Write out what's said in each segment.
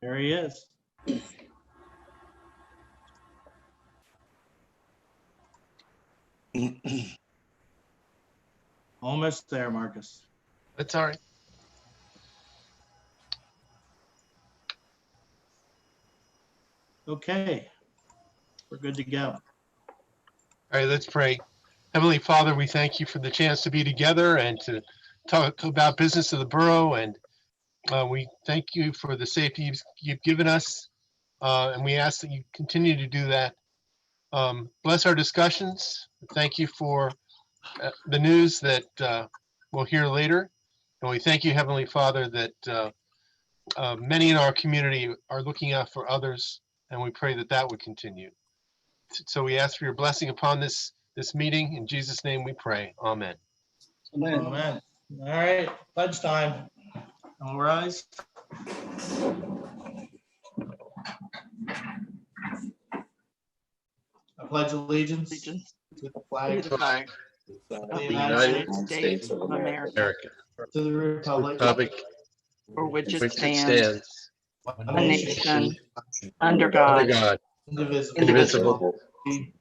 There he is. Almost there, Marcus. That's all right. Okay, we're good to go. All right, let's pray. Heavenly Father, we thank you for the chance to be together and to talk about business of the borough. And we thank you for the safety you've given us. And we ask that you continue to do that. Bless our discussions. Thank you for the news that we'll hear later. And we thank you, Heavenly Father, that many in our community are looking out for others. And we pray that that would continue. So we ask for your blessing upon this meeting. In Jesus' name we pray. Amen. Amen. Amen. All right, pledge time. All rise. I pledge allegiance to the flag To the flag of of the the United States of America, to the republic for which it which stands, one a nation, under God, indivisible,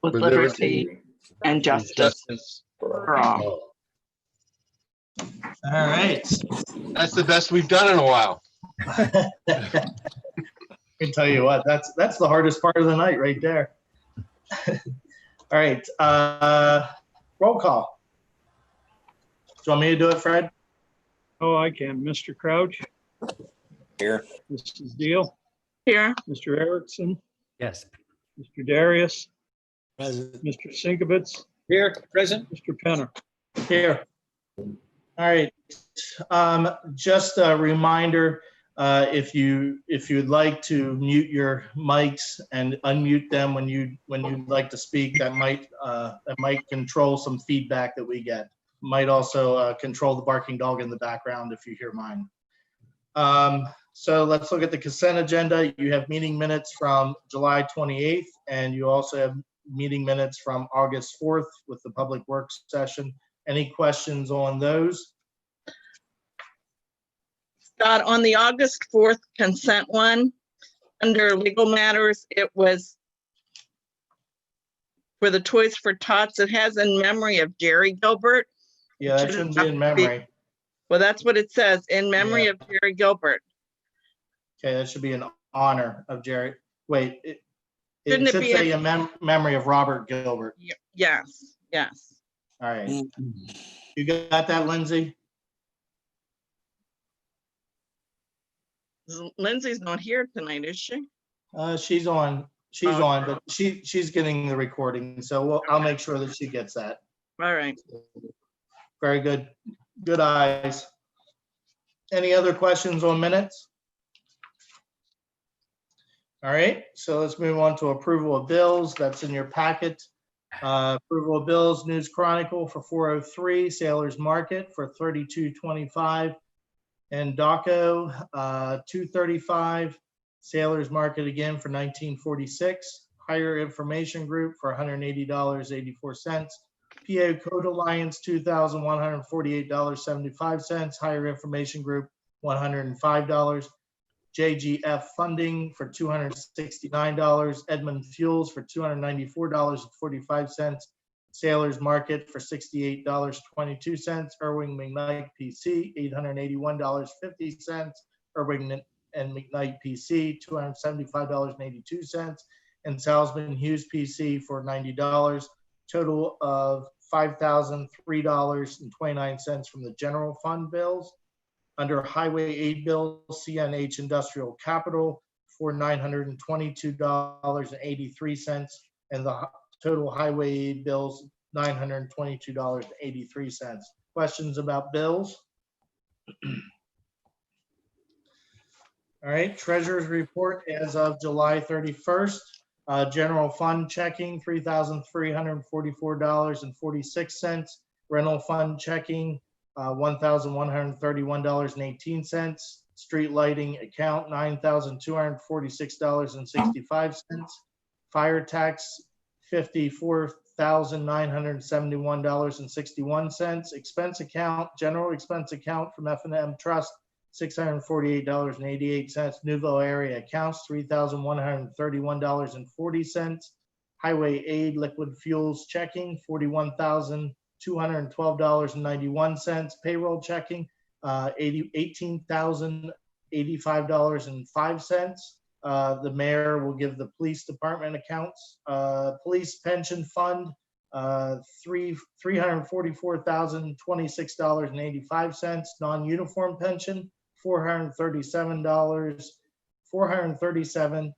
with liberty and justice for all. All right. That's the best we've done in a while. I can tell you what, that's the hardest part of the night right there. All right, roll call. Do you want me to do it, Fred? Oh, I can. Mr. Crouch, Here. Mrs. Deal, Here, Mr. Erickson, Yes. Mr. Darius, Present. Mr. Sinkowitz, Here, present. Mr. Penner. Here. All right. Just a reminder, if you'd like to mute your mics and unmute them when you'd like to speak, that might control some feedback that we get. Might also control the barking dog in the background if you hear mine. So let's look at the consent agenda. You have meeting minutes from July 28th, and you also have meeting minutes from August 4th with the public works session. Any questions on those? Scott, on the August 4th consent one, under legal matters, it was for the Toys for Tots. It has in memory of Jerry Gilbert. Yeah, that shouldn't be in memory. Well, that's what it says, in memory of Jerry Gilbert. Okay, that should be in honor of Jerry. Wait, it Shouldn't it should be say in memory of Robert Gilbert. Yes, yes. All right. You got that, Lindsay? Lindsay's not here tonight, is she? She's on, but she's getting the recording, so I'll make sure that she gets that. All right. Very good. Good eyes. Any other questions on minutes? All right, so let's move on to approval of bills. That's in your packet. Approval of bills, News Chronicle for 403, Sailors Market for 3225, and DACO 235, Sailors Market again for 1946, Higher Information Group for $180.84, PA Code Alliance $2,148.75, Higher Information Group $105, JGF Funding for $269, Edmund Fuels for $294.45, Sailors Market for $68.22, Irving McKnight PC $881.50, Irving and McKnight PC $275.82, and Salzman Hughes PC for $90. Total of $5,003.29 from the general fund bills. Under highway aid bills, CNH Industrial Capital for $922.83, and the total highway aid bills, $922.83. Questions about bills? All right, treasurer's report as of July 31st. General fund checking, $3,344.46. Rental fund checking, $1,131.18. Street lighting account, $9,246.65. Fire tax, $54,971.61. Expense account, general expense account from F&M Trust, $648.88. Newville area accounts, $3,131.40. Highway aid liquid fuels checking, $41,212.91. Payroll checking, $18,085.05. The mayor will give the police department accounts. Police pension fund, $344,026.85. Non-uniform pension, $437.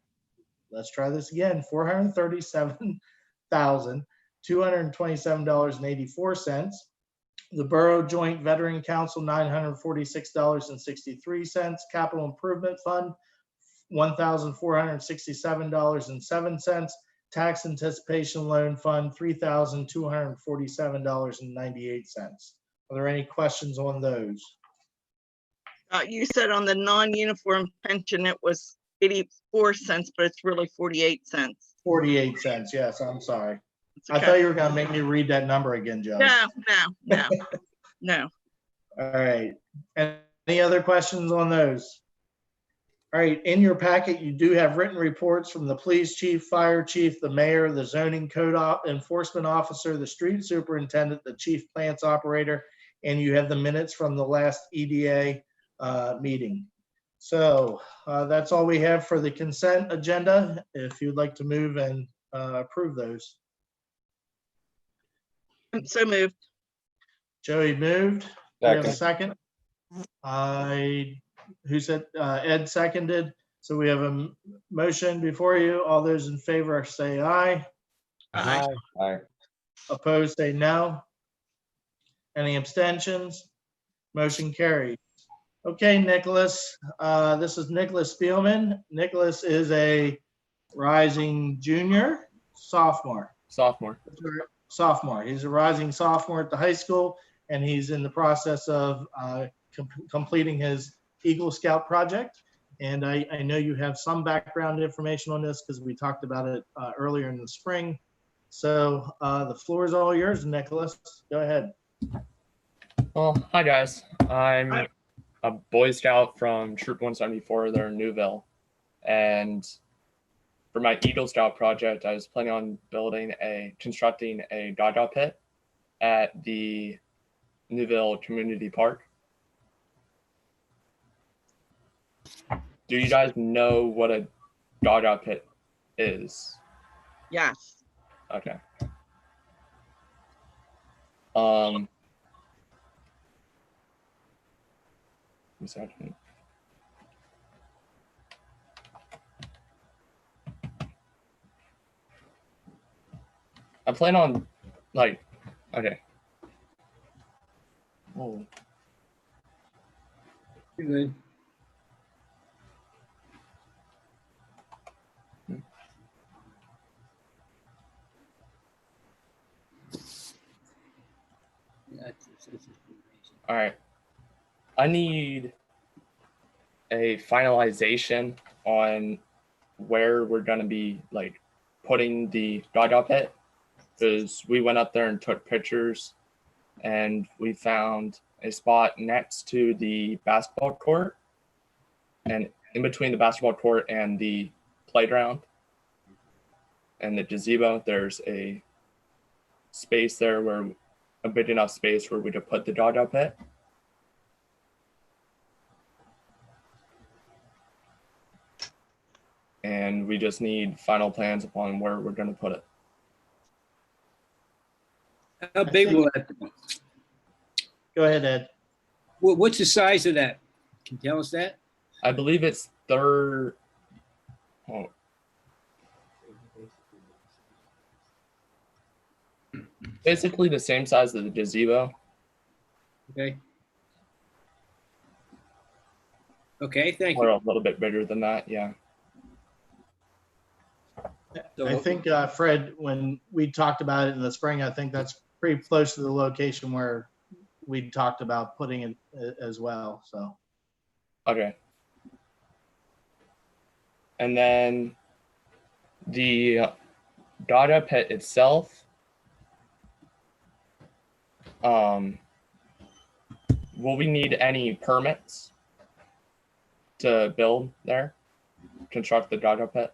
Let's try this again. $437,227.84. The Borough Joint Veteran Council, $946.63. Capital Improvement Fund, $1,467.07. Tax Anticipation Loan Fund, $3,247.98. Are there any questions on those? You said on the non-uniform pension, it was 84 cents, but it's really 48 cents. 48 cents, yes, I'm sorry. It's I okay. thought you were gonna make me read that number again, Joe. No. All right. Any other questions on those? All right, in your packet, you do have written reports from the police chief, fire chief, the mayor, the zoning code enforcement officer, the street superintendent, the chief plants operator, and you have the minutes from the last EDA meeting. So that's all we have for the consent agenda. If you'd like to move and approve those. So moved. Joey moved. Do we have a Second. second? Who said, Ed seconded. So we have a motion before you. All those in favor say aye. Aye. Aye. Opposed, say no. Any abstentions? Motion carried. Okay, Nicholas, this is Nicholas Spielman. Nicholas is a rising junior, sophomore. Sophomore. Sophomore. He's a rising sophomore at the high school, and he's in the process of completing his Eagle Scout project. And I know you have some background information on this because we talked about it earlier in the spring. So the floor is all yours, Nicholas. Go ahead. Well, hi guys. I'm a Boy Scout from Troop 174 there in Newville. And for my Eagle Scout project, I was planning on constructing a Gaga pit at the Newville Community Park. Do you guys know what a Gaga pit is? Yes. Okay. One second. I plan on okay. Oh, You're good. all right. I need a finalization on where we're gonna be putting the Gaga pit, because we went up there and took pictures and we found a spot next to the basketball court and in between the basketball court and the playground and the gazebo. There's a space there where a big enough space where we could put the Gaga pit. And we just need final plans upon where we're going to put it. How big will that be? Go ahead, Ed. What's the size of that? Can you tell us that? I believe it's basically the same size as the gazebo. Okay. Okay, thank Or you. a little bit bigger than that, yeah. I think, Fred, when we talked about it in the spring, I think that's pretty close to the location where we talked about putting it as well, so. Okay. And then the Gaga pit itself, will we need any permits to build there, construct the dry drop pit.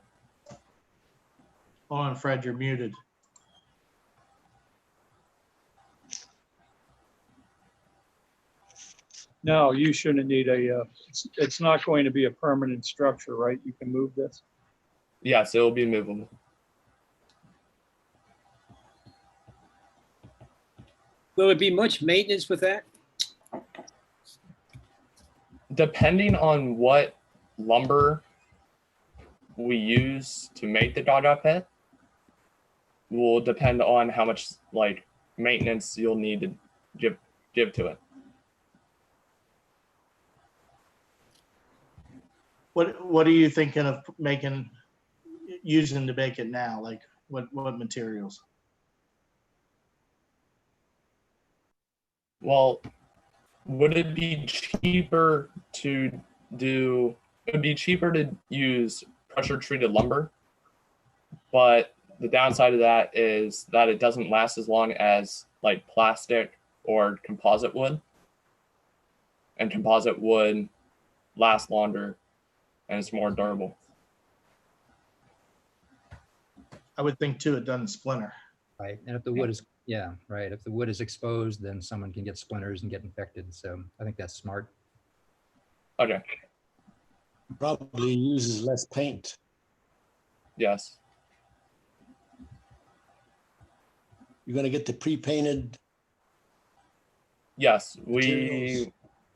Hold on, Fred, you're muted. No, you shouldn't need it's not going to be a permanent structure, right? You can move this. Yes, it will be movable. Will there be much maintenance with that? Depending on what lumber we use to make the dry drop pit will depend on how much like maintenance you'll need to give to it. What are you thinking of using to make it now? Like what materials? Well, would it be cheaper to do? It would be cheaper to use pressure treated lumber, but the downside of that is that it doesn't last as long as like plastic or composite wood, and composite wood lasts longer and it's more durable. I would think too, it doesn't splinter. Right, and if the wood is, yeah, right, if the wood is exposed, then someone can get splinters and get infected, so I think that's smart. Okay. Probably uses less paint. Yes. You're gonna get the pre-painted. Yes, we Materials.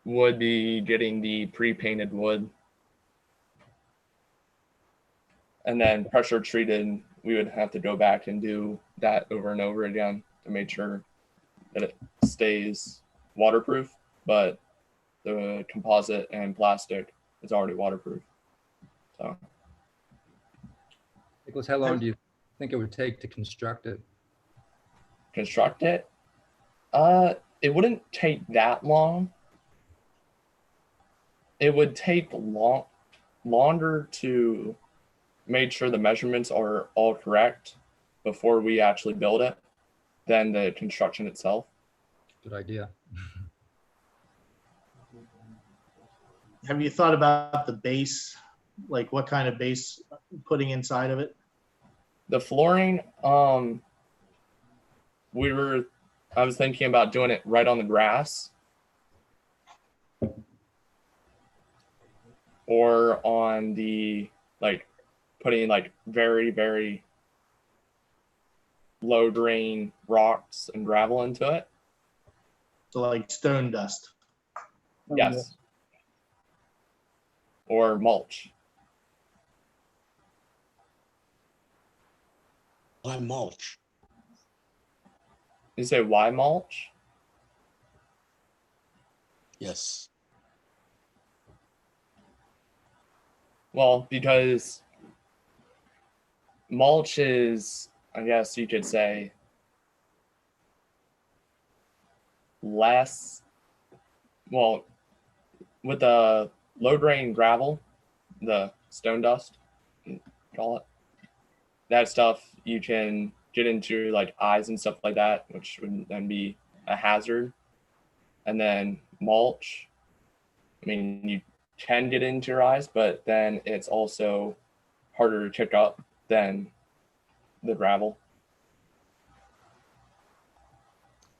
would be getting the pre-painted wood. And then pressure treated, we would have to go back and do that over and over again to make sure that it stays waterproof, but the composite and plastic is already waterproof. So Nicholas, how long do you think it would take to construct it? construct it, it wouldn't take that long. It would take longer to make sure the measurements are all correct before we actually build it than the construction itself. Good idea. Have you thought about the base? Like what kind of base putting inside of it? The flooring, I was thinking about doing it right on the grass or on the, like, putting like very, very low drain rocks and gravel into it. So like stone dust. Yes. Or mulch. Why mulch? You say why mulch? Yes. Well, because mulch is, I guess you could say, less, well, with the low drain gravel, the stone dust, you call it, that stuff you can get into like eyes and stuff like that, which would then be a hazard. And then mulch, I mean, you can get into your eyes, but then it's also harder to pick up than the gravel.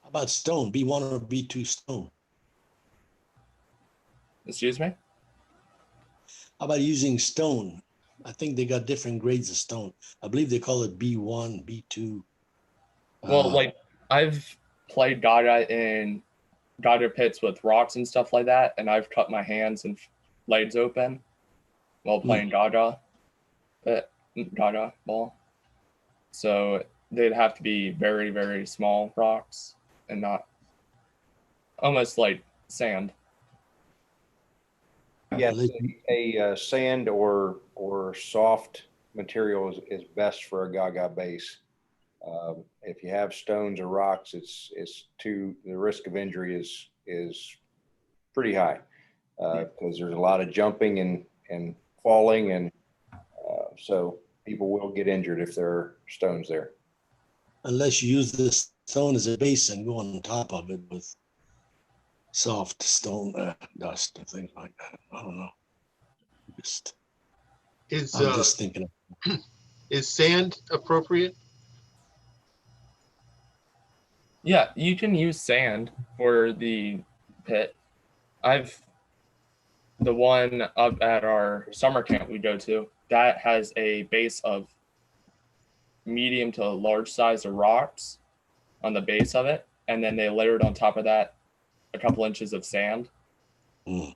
How about stone, B1 or B2 stone? Excuse me? How about using stone? I think they got different grades of stone. I believe they call it B1, B2. Well, like I've played Gaga in Gaga pits with rocks and stuff like that, and I've cut my hands and legs open while playing Gaga ball. So they'd have to be very, very small rocks and not almost like sand. Yes, a sand or soft material is best for a Gaga base. If you have stones or rocks, the risk of injury is pretty high because there's a lot of jumping and falling, and so people will get injured if there are stones there. Unless you use the stone as a base and go on top of it with soft stone dust and things like that. I don't know. August. Is, I'm just thinking. is sand appropriate? Yeah, you can use sand for the pit. The one up at our summer camp we go to, that has a base of medium to large size of rocks on the base of it. And then they layered on top of that a couple inches of sand. Mm.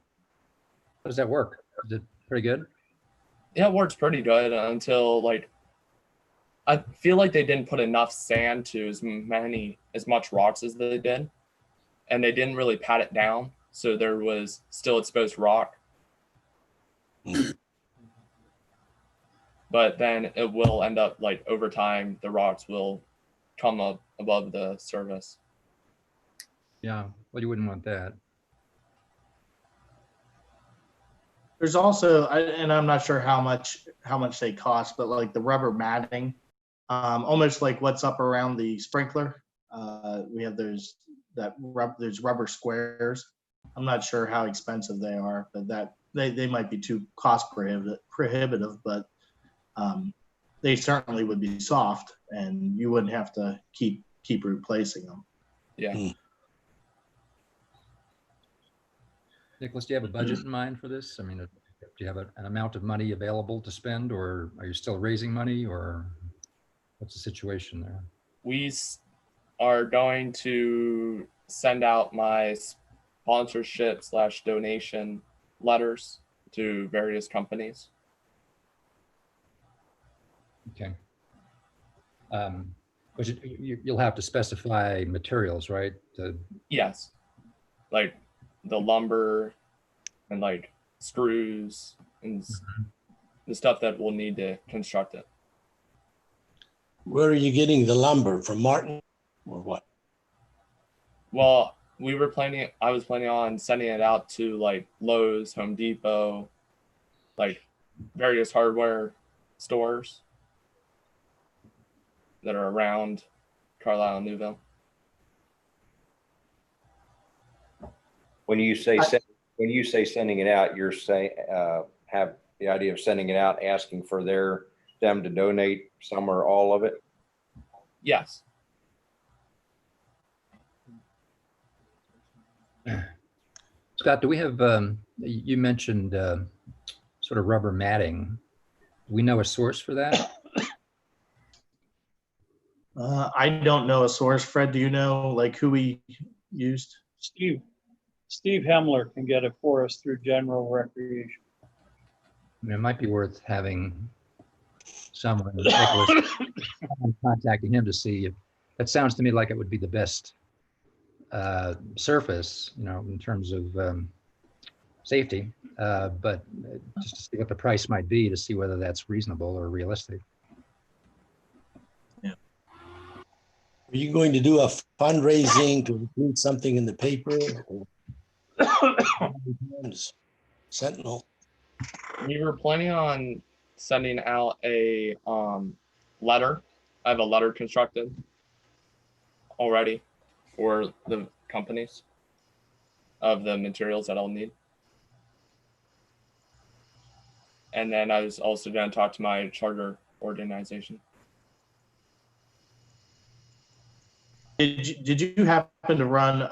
How does that work? Is it pretty good? Yeah, it works pretty good until like, I feel like they didn't put enough sand to as much rocks as they did. And they didn't really pat it down. So there was still exposed rock. But then it will end up like over time, the rocks will come up above the surface. Yeah, well, you wouldn't want that. There's also, and I'm not sure how much they cost, but like the rubber matting, almost like what's up around the sprinkler. We have there's rubber squares. I'm not sure how expensive they are, but that they might be too cost prohibitive, but they certainly would be soft, and you wouldn't have to keep replacing them. Yeah. Nicholas, do you have a budget in mind for this? I mean, do you have an amount of money available to spend, or are you still raising money, or what's the situation there? We are going to send out my sponsorship/donation letters to various companies. Okay. But you'll have to specify materials, right? Yes. Like the lumber and like screws and the stuff that we'll need to construct it. Where are you getting the lumber, from Martin or what? Well, I was planning on sending it out to like Lowe's, Home Depot, like various hardware stores that are around Carlisle and Newville. When you say sending it out, you're saying have the idea of sending it out, asking for them to donate some or all of it? Yes. Scott, do we have, you mentioned sort of rubber matting. Do we know a source for that? I don't know a source. Fred, do you know like who we used? Steve Hemler can get it for us through General Recreation. I mean, it might be worth having someone, Nicholas, contacting him to see if, that sounds to me like it would be the best surface, in terms of safety, but just to see what the price might be, to see whether that's reasonable or realistic. Yeah. Are you going to do a fundraising to include something in the paper? Sentinel. We were planning on sending out a letter. I have a letter constructed already for the companies of the materials that I'll need. And then I was also going to talk to my charter organization. Did you happen to run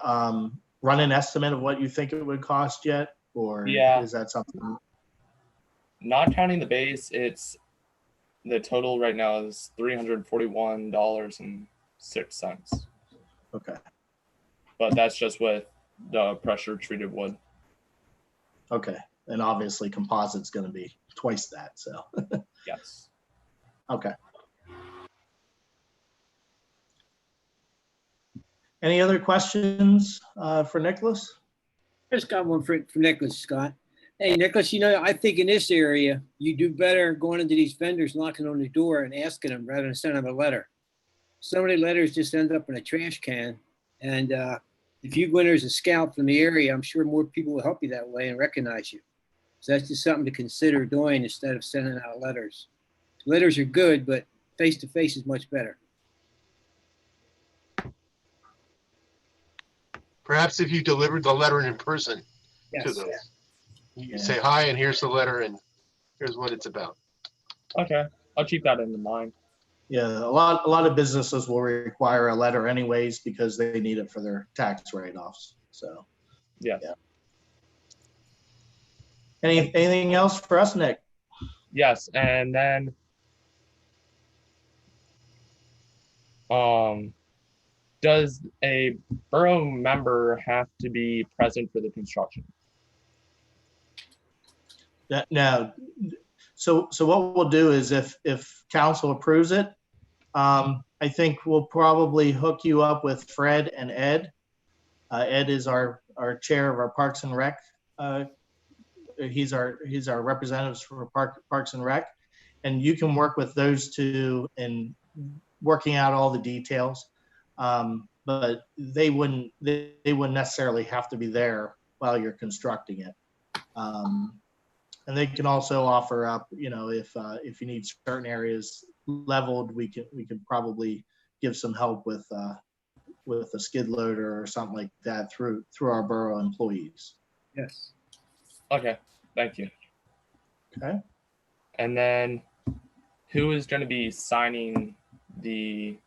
an estimate of what you think it would cost yet, or Yeah. is that something? Not counting the base, the total right now is $341.06. Okay. But that's just with the pressure treated wood. Okay, and obviously composite's going to be twice that. So. Yes. Okay. Any other questions for Nicholas? Just got one for Nicholas, Scott. Hey, Nicholas, I think in this area, you do better going into these vendors, knocking on the door and asking them rather than sending them a letter. Some of the letters just end up in a trash can. And if you go in there as a scout from the area, I'm sure more people will help you that way and recognize you. So that's just something to consider doing instead of sending out letters. Letters are good, but face-to-face is much better. Perhaps if you delivered the letter in person to Yes. them, you say hi and here's the letter, and here's what it's about. Okay, I'll keep that in mind. Yeah, a lot of businesses will require a letter anyways because they need it for their tax write-offs. So, Yeah. Yeah. Anything else for us, Nick? Yes, and then does a borough member have to be present for the construction? No. So what we'll do is if council approves it, I think we'll probably hook you up with Fred and Ed. Ed is our chair of our Parks and Rec. He's our representatives for Parks and Rec, and you can work with those two in working out all the details. But they wouldn't necessarily have to be there while you're constructing it. And they can also offer up, if you need certain areas leveled, we can probably give some help with a skid loader or something like that through our borough employees. Yes. Okay, thank you. Okay. And then who is going to be signing the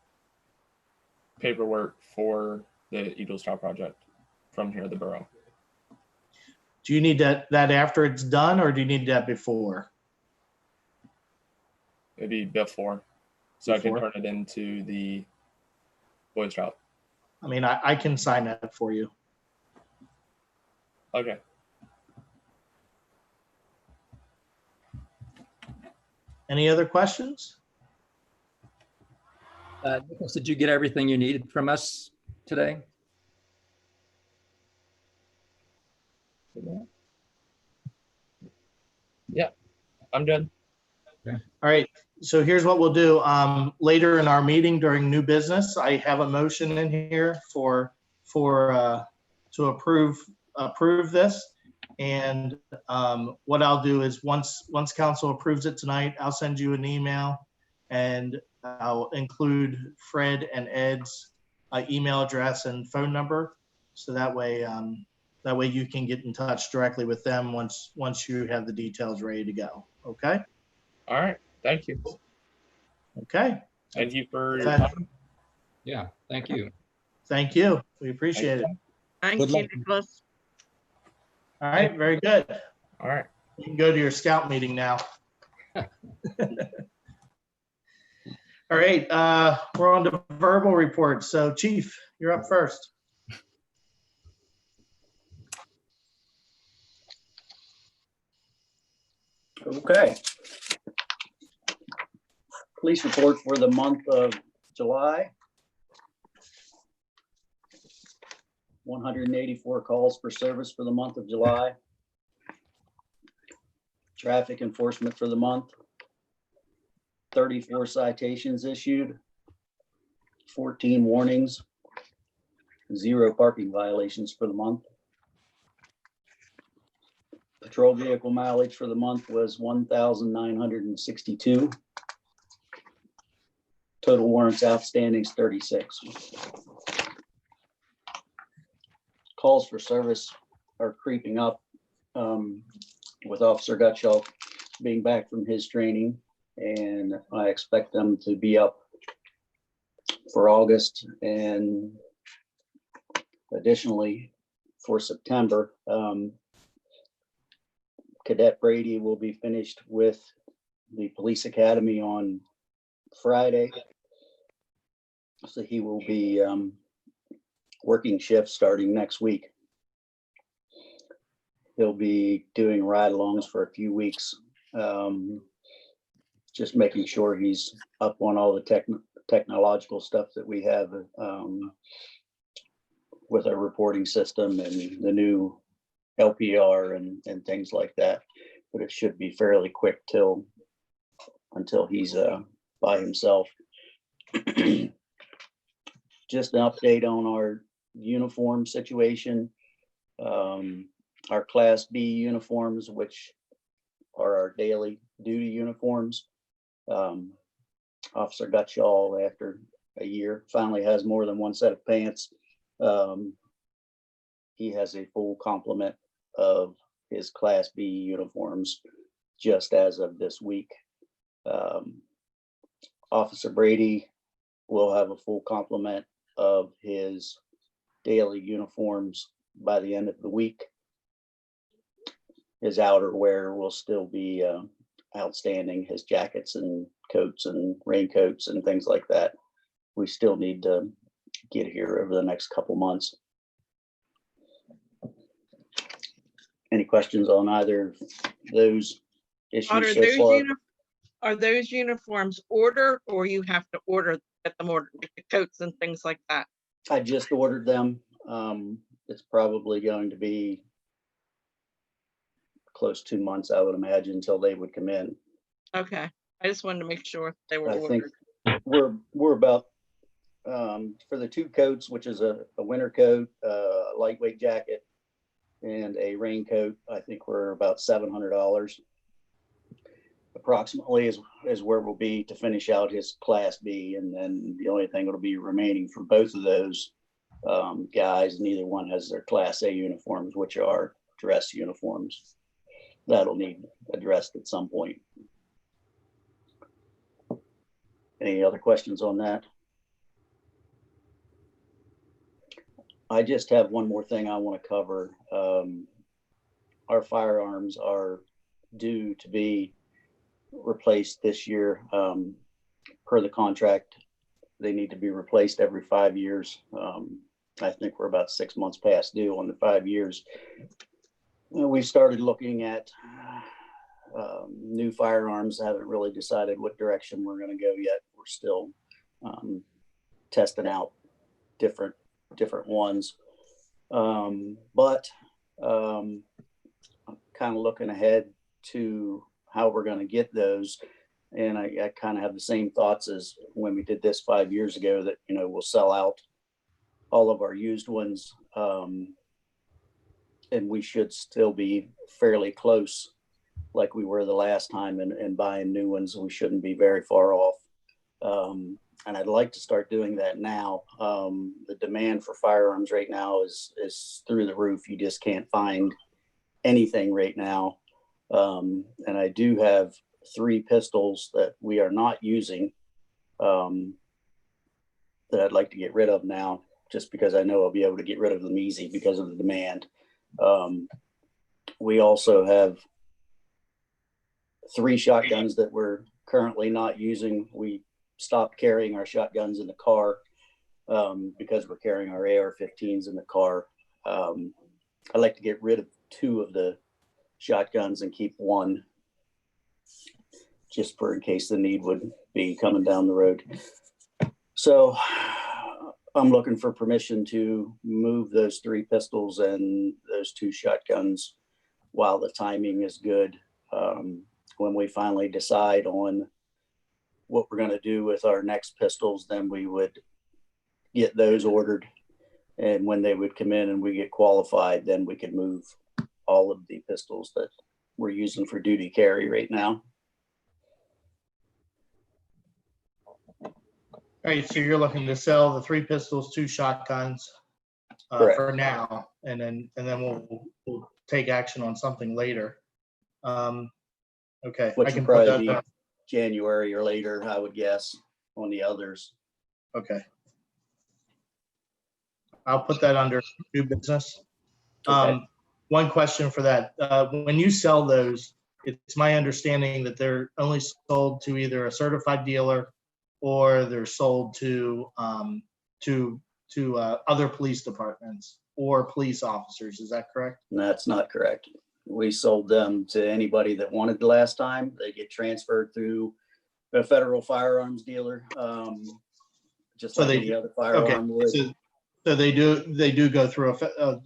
paperwork for the Eagle Star project from here, the borough? Do you need that after it's done, or do you need that before? Maybe before, so I Before? can turn it into the Boy Scout. I mean, I can sign that for you. Okay. Any other questions? Nicholas, did you get everything you needed from us today? Yeah, I'm good. All right, so here's what we'll do. Later in our meeting during new business, I have a motion in here to approve this. And what I'll do is once council approves it tonight, I'll send you an email and I'll include Fred and Ed's email address and phone number. So that way you can get in touch directly with them once you have the details ready to go. Okay. All right, thank you. Okay. Thank you for your That- time. Yeah, thank you. Thank you. We appreciate it. Thank Good you, luck. Nicholas. All right, very good. All right. You can go to your scout meeting now. All right, we're on to verbal reports. So Chief, you're up first. Okay. Police report for the month of July. 184 calls for service for the month of July. Traffic enforcement for the month. 34 citations issued. 14 warnings. 0 parking violations for the month. Patrol vehicle mileage for the month was 1,962. Total warrants outstanding is 36. Calls for service are creeping up with Officer Gutschall being back from his training, and I expect them to be up for August, and additionally for September. Cadet Brady will be finished with the police academy on Friday. So he will be working shifts starting next week. He'll be doing ride-alongs for a few weeks, just making sure he's up on all the technological stuff that we have with our reporting system and the new LPR and things like that. But it should be fairly quick until he's by himself. Just an update on our uniform situation. Our Class B uniforms, which are our daily duty uniforms. Officer Gutschall, after a year, finally has more than one set of pants. He has a full complement of his Class B uniforms, just as of this week. Officer Brady will have a full complement of his daily uniforms by the end of the week. His outerwear will still be outstanding, his jackets and coats and raincoats and things like that. We still need to get here over the next couple months. Any questions on either of those issues so far? Are those uniforms ordered, or you have to get them ordered, like the coats and things like that? I just ordered them. It's probably going to be close to 2 months, I would imagine, until they would come in. Okay, I just wanted to make sure they were I think ordered. we're about for the 2 coats, which is a winter coat, a lightweight jacket, and a raincoat. I think we're about $700 approximately is where we'll be to finish out his Class B, and then the only thing that'll be remaining for both of those guys, neither one has their Class A uniforms, which are dress uniforms. That'll need addressed at some point. Any other questions on that? I just have one more thing I want to cover. Our firearms are due to be replaced this year. Per the contract, they need to be replaced every 5 years. I think we're about 6 months past due on the 5 years. We started looking at new firearms. Haven't really decided what direction we're going to go yet. We're still testing out different ones. But I'm kind of looking ahead to how we're going to get those. And I kind of have the same thoughts as when we did this 5 years ago, that, we'll sell out all of our used ones. And we should still be fairly close like we were the last time, and buying new ones. We shouldn't be very far off. And I'd like to start doing that now. The demand for firearms right now is through the roof. You just can't find anything right now. And I do have 3 pistols that we are not using that I'd like to get rid of now, just because I know I'll be able to get rid of them easy because of the demand. We also have 3 shotguns that we're currently not using. We stopped carrying our shotguns in the car because we're carrying our AR-15s in the car. I'd like to get rid of 2 of the shotguns and keep 1 just for in case the need would be coming down the road. So I'm looking for permission to move those 3 pistols and those 2 shotguns while the timing is good. When we finally decide on what we're going to do with our next pistols, then we would get those ordered. And when they would come in and we get qualified, then we could move all of the pistols that we're using for duty carry right now. All right, so you're looking to sell the 3 pistols, 2 shotguns for now, and then we'll take action on something later. Okay, Which I can would put probably that be January or later, I would guess, on the others. Okay. I'll put that under new business. Okay. One question for that. When you sell those, it's my understanding that they're only sold to either a certified dealer or they're sold to other police departments or police officers. Is that correct? That's not correct. We sold them to anybody that wanted the last time. They get transferred through a federal firearms dealer, just like any other firearm would. So they do go through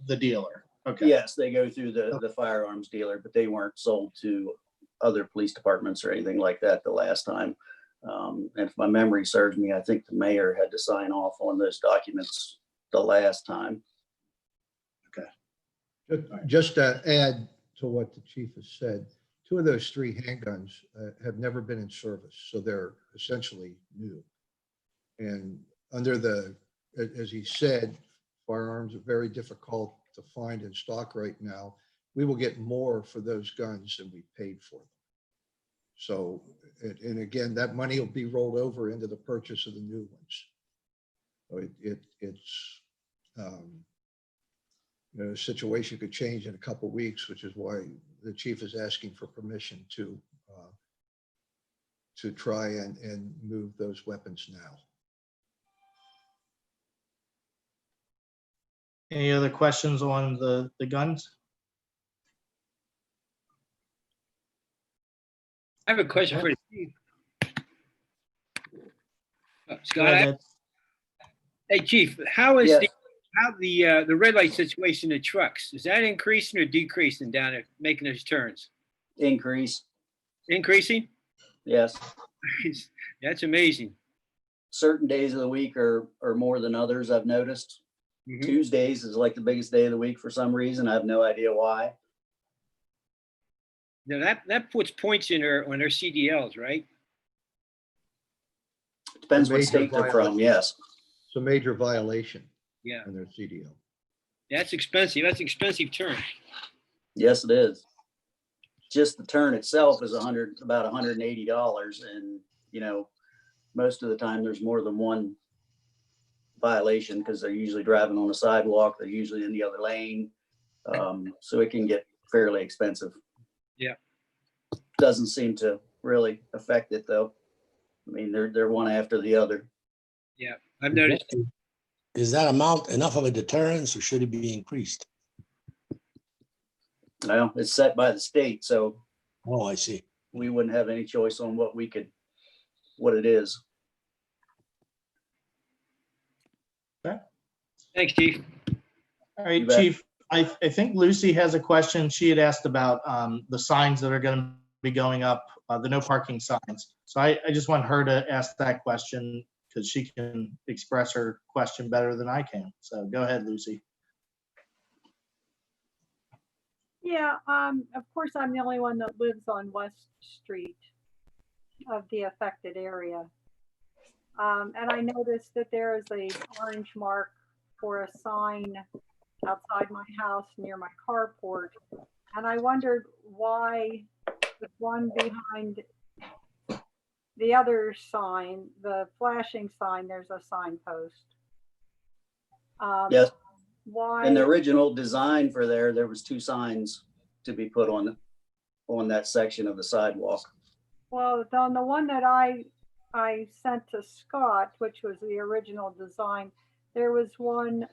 the dealer. Okay. Yes, they go through the firearms dealer, but they weren't sold to other police departments or anything like that the last time. And if my memory serves me, I think the mayor had to sign off on those documents the last time. Okay. Just to add to what the chief has said, 2 of those 3 handguns have never been in service, so they're essentially new. And under as he said, firearms are very difficult to find in stock right now. We will get more for those guns than we paid for them. So, and again, that money will be rolled over into the purchase of the new ones. So it's, you know, the situation could change in a couple of weeks, which is why the chief is asking for permission to try and move those weapons now. Any other questions on the guns? I have a question for the chief. Go Scott, ahead. hey, chief, how is Yes. the red light situation in trucks? Is that increasing or decreasing down there, making those turns? Increase, Increasing? yes. That's amazing. Certain days of the week are more than others, I've noticed. Mhm. Tuesdays is like the biggest day of the week for some reason. I have no idea why. Now that puts points in on their CDLs, right? Depends what Major state they're from, violation. yes. It's a major violation Yeah, in their CDL. that's expensive. That's expensive turn. Yes, it is. Just the turn itself is about $180. And, you know, most of the time there's more than one violation because they're usually driving on a sidewalk. They're usually in the other lane. So it can get fairly expensive. Yeah. Doesn't seem to really affect it though. I mean, they're one after the other. Yeah, I've noticed. Is that amount enough of a deterrence or should it be increased? Well, it's set by the state, so Oh, I see. we wouldn't have any choice on what it is. Thanks, chief. All right, You bet. Chief, I think Lucy has a question. She had asked about the signs that are going to be going up, the no parking signs. So I just want her to ask that question because she can express her question better than I can. So go ahead, Lucy. Yeah, of course, I'm the only one that lives on West Street of the affected area. And I noticed that there is a orange mark for a sign outside my house near my carport. And I wondered why the one behind the other sign, the flashing sign, there's a signpost. Yes. Why? In the original design for there was 2 signs to be put on that section of the sidewalk. Well, on the one that I sent to Scott, which was the original design, there was one,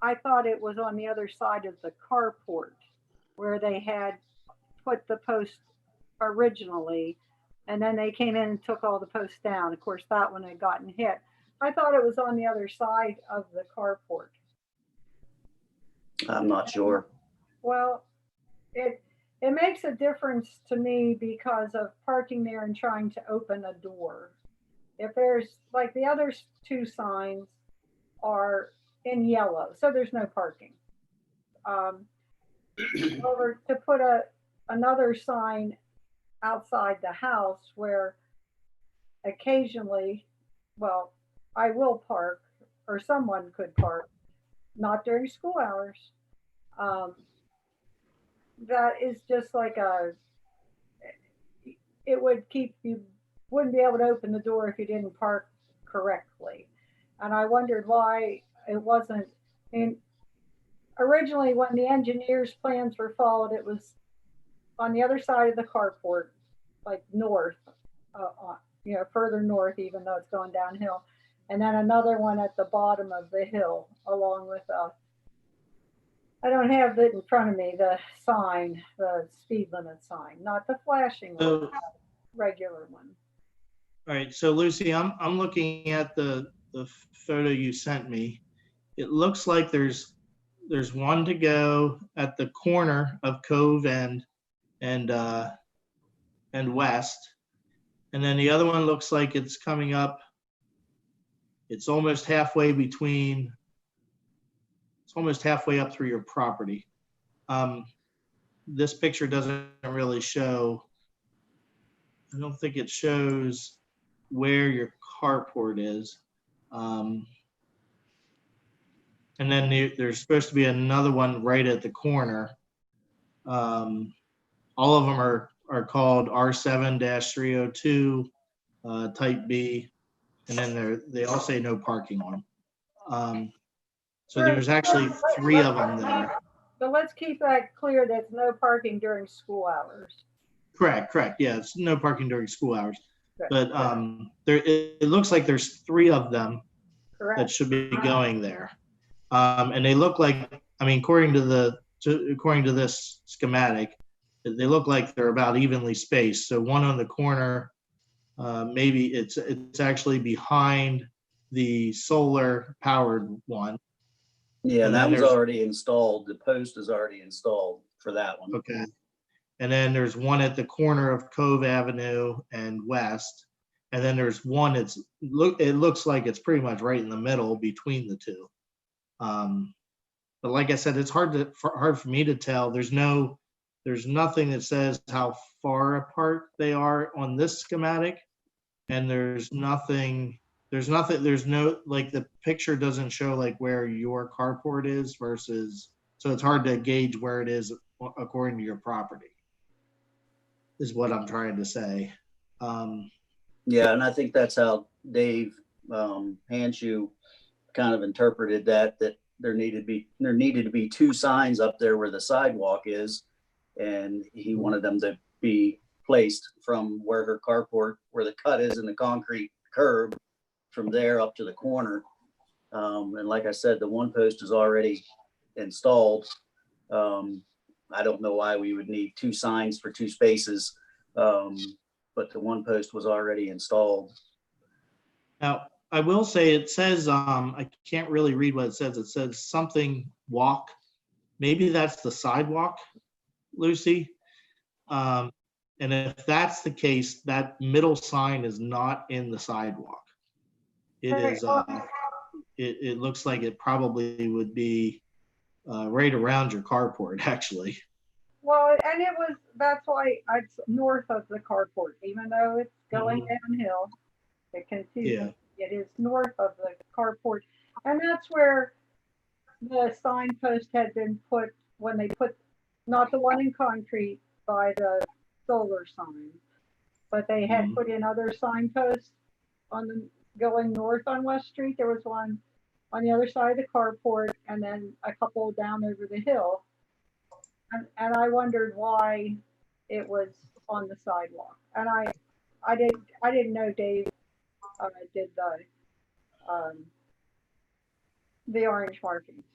I thought it was on the other side of the carport where they had put the post originally, and then they came in and took all the posts down. Of course, that one had gotten hit. I thought it was on the other side of the carport. I'm not sure. Well, it makes a difference to me because of parking there and trying to open a door. If there's like the other 2 signs are in yellow, so there's no parking. Over to put another sign outside the house where occasionally, well, I will park or someone could park, not during school hours. That is just like it would keep you, wouldn't be able to open the door if you didn't park correctly. And I wondered why it wasn't, originally when the engineer's plans were followed, it was on the other side of the carport, like north, further north, even though it's going downhill. And then another one at the bottom of the hill, along with I don't have it in front of me, the sign, the speed limit sign, not the flashing one, the regular one. All right, so Lucy, I'm looking at the photo you sent me. It looks like there's one to go at the corner of Cove and West, and then the other one looks like it's coming up. It's almost halfway up through your property. This picture doesn't really show. I don't think it shows where your carport is. And then there's supposed to be another one right at the corner. All of them are are called R7-302, type B, and then they all say no parking on them. So there's actually 3 of them there. So let's keep that clear. That's no parking during school hours. Correct. Yeah, it's no parking during school hours. Good. But it looks like there's 3 of them that Correct. should be going there. And they look like, I mean, according to this schematic, they look like they're about evenly spaced. So one on the corner, maybe it's actually behind the solar powered one. Yeah, And that then was there's- already installed. The post is already installed for that one. Okay. And then there's one at the corner of Cove Avenue and West. And then there's one it looks like it's pretty much right in the middle between the 2. But like I said, it's hard for me to tell. There's nothing that says how far apart they are on this schematic. And there's no, like the picture doesn't show like where your carport is versus, so it's hard to gauge where it is according to your property, is what I'm trying to say. Yeah, and I think that's how Dave Hanshu kind of interpreted that there needed to be 2 signs up there where the sidewalk is, and he wanted them to be placed from where her carport, where the cut is in the concrete curb, from there up to the corner. And like I said, the one post is already installed. I don't know why we would need 2 signs for 2 spaces, but the one post was already installed. Now, I will say it says, I can't really read what it says. It says something walk. Maybe that's the sidewalk, Lucy. And if that's the case, that middle sign is not in the sidewalk. It is, it looks like it probably would be right around your carport, actually. Well, and that's why it's north of the carport, even though it's going downhill. It confuses. It is north of the carport. And that's where the signpost had been put when they put, not the one in concrete by the solar sign, but they had put in other signposts going north on West Street. There was one on the other side of the carport, and then a couple down over the hill. And I wondered why it was on the sidewalk. And I didn't know Dave did the orange markings.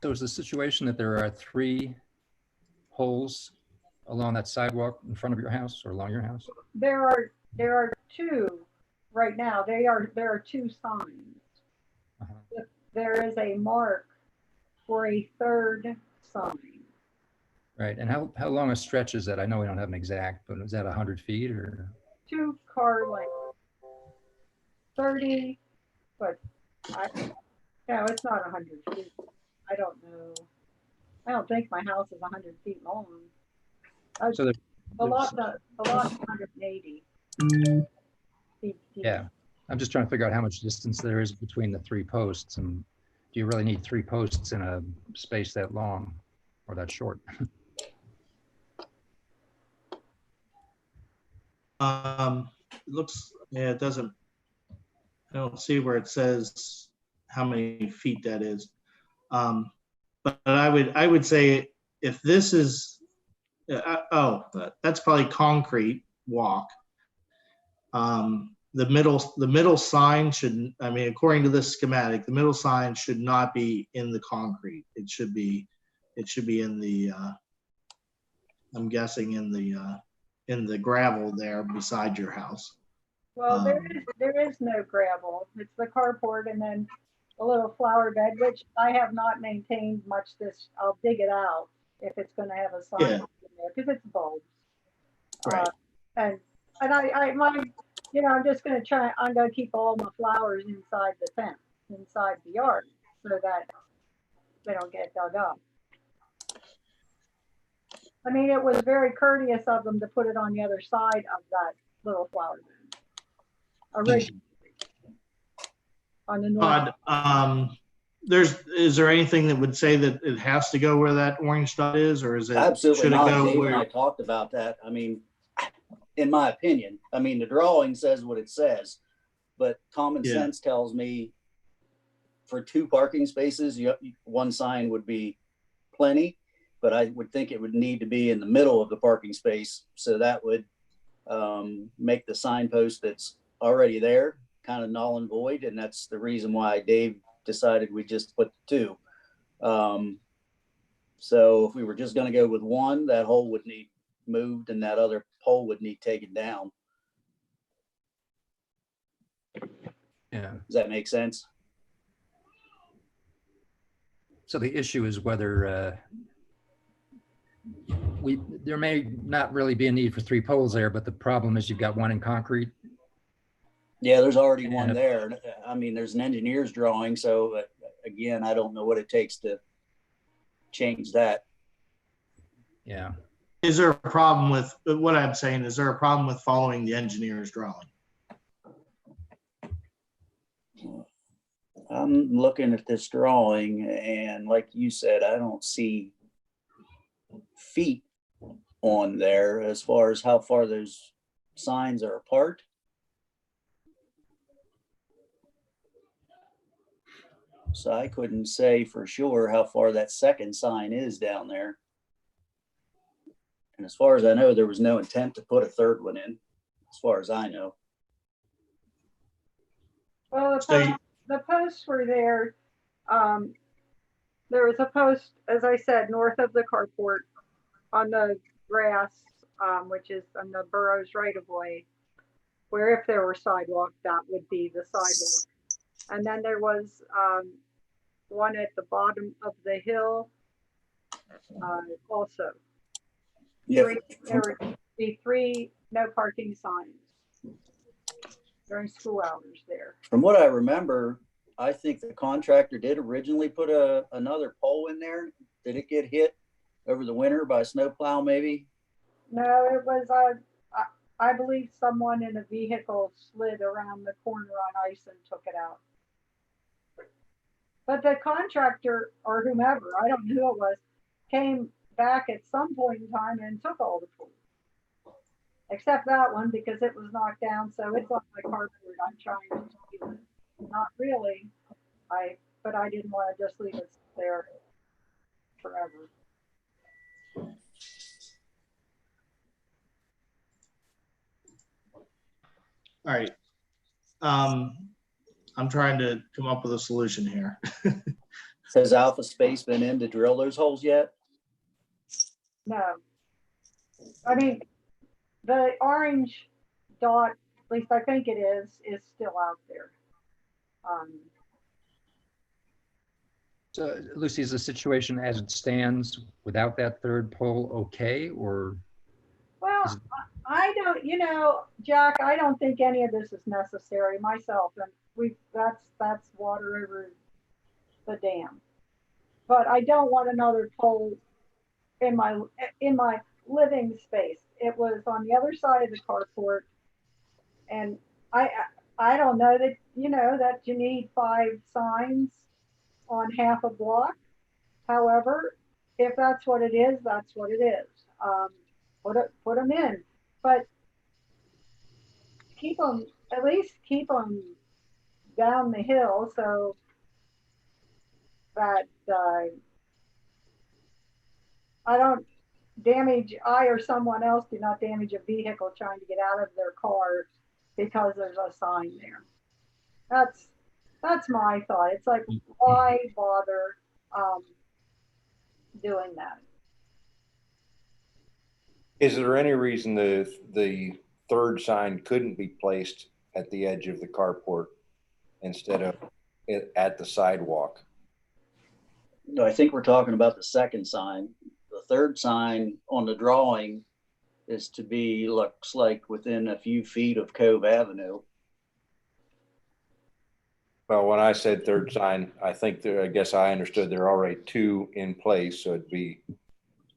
So is the situation that there are 3 holes along that sidewalk in front of your house or along your house? There are 2 right now. There are 2 signs. There is a mark for a 3rd sign. Right. And how long a stretch is that? I know we don't have an exact, but is that 100 feet or? 2 car lengths. 30, but no, it's not 100 feet. I don't know. I don't think my house is 100 feet long. So the lot's 180 feet. Yeah. I'm just trying to figure out how much distance there is between the 3 posts, and do you really need 3 posts in a space that long or that short? It doesn't, I don't see where it says how many feet that is. But I would say if this is, that's probably concrete walk. The middle sign should, I mean, according to this schematic, the middle sign should not be in the concrete. It should be in the, I'm guessing in the gravel there beside your house. Well, there is no gravel. It's the carport and then a little flower bed, which I have not maintained much I'll dig it out if it's going to have a sign in there because it's bulbs. Right. And I'm just going to I'm going to keep all my flowers inside the fence, inside the yard, so that they don't get dug up. I mean, it was very courteous of them to put it on the other side of that little flower bed. Originally. on the north. Todd, is there anything that would say that it has to go where that orange dot is, or is it? Absolutely should it not. go Dave and I where? talked about that. I mean, in my opinion, I mean, the drawing says what it says, but common Yeah. sense tells me for 2 parking spaces, one sign would be plenty, but I would think it would need to be in the middle of the parking space. So that would make the signpost that's already there kind of null and void. And that's the reason why Dave decided we just put 2. So if we were just going to go with 1, that hole would need moved and that other pole would need taken down. Yeah. Does that make sense? So the issue is whether there may not really be a need for 3 poles there, but the problem is you've got 1 in concrete. Yeah, there's already one Yeah. there. I mean, there's an engineer's drawing. So again, I don't know what it takes to change that. Yeah. Is there a problem with what I'm saying? Is there a problem with following the engineer's drawing? I'm looking at this drawing and like you said, I don't see feet on there as far as how far those signs are apart. So I couldn't say for sure how far that second sign is down there. And as far as I know, there was no intent to put a 3rd one in, as far as I know. Well, So the posts were there. There was a post, as I said, north of the carport on the grass, which is on the borough's right of way, where if there were sidewalk, that would be the sidewalk. And then there was one at the bottom of the hill also. Yeah. There would be 3 no parking signs during school hours there. From what I remember, I think the contractor did originally put another pole in there. Did it get hit over the winter by a snowplow maybe? No, it was, I believe someone in a vehicle slid around the corner on ice and took it out. But the contractor or whomever, I don't know who it was, came back at some point in time and took all the poles. Except that one because it was knocked down, so it's on my carport. I'm trying to keep it. Not really, but I didn't want to just leave it there forever. All right. I'm trying to come up with a solution here. Has Alpha Space been in to drill those holes yet? No. I mean, the orange dot, at least I think it is still out there. So Lucy, is the situation as it stands without that 3rd pole okay, or? Well, I don't, Jack, I don't think any of this is necessary myself, and that's water over the dam. But I don't want another pole in my living space. It was on the other side of the carport, and I don't know that that you need 5 signs on half a block. However, if that's what it is, that's what it is. Put them in, but at least keep them down the hill so that I or someone else do not damage a vehicle trying to get out of their car because there's a sign there. That's my thought. It's like, why bother doing that? Is there any reason the 3rd sign couldn't be placed at the edge of the carport instead of at the sidewalk? No, I think we're talking about the 2nd sign. The 3rd sign on the drawing is to be, looks like within a few feet of Cove Avenue. Well, when I said 3rd sign, I guess I understood there are already 2 in place. So it'd be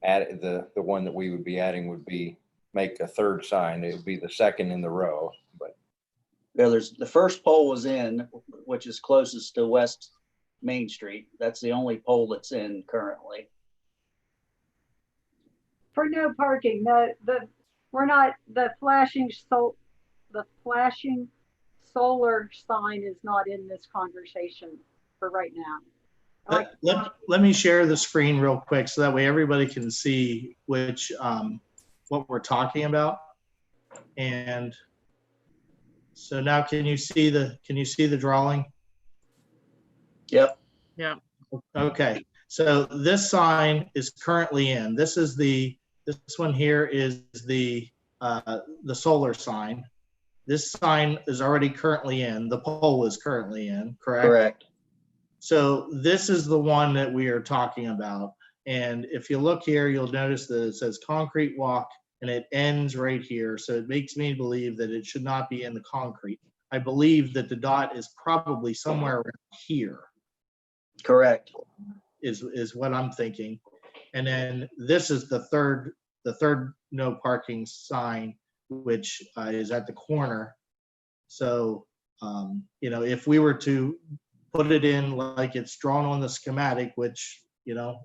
the one that we would be adding would be make a 3rd sign. It would be the 2nd in the row, but Yeah, there's, the first pole was in, which is closest to West Main Street. That's the only pole that's in currently. For no parking, we're not, the flashing solar sign is not in this conversation for right now. Let me share the screen real quick so that way everybody can see which, what we're talking about. And so now can you see the drawing? Yep. Yeah. Okay, so this sign is currently in. This one here is the solar sign. This sign is already currently in. The pole is currently in, correct? Correct. So this is the one that we are talking about. And if you look here, you'll notice that it says concrete walk and it ends right here. So it makes me believe that it should not be in the concrete. I believe that the dot is probably somewhere around here. Correct. Is what I'm thinking. And then this is the third no parking sign, which is at the corner. So, you know, if we were to put it in like it's drawn on the schematic, which, you know,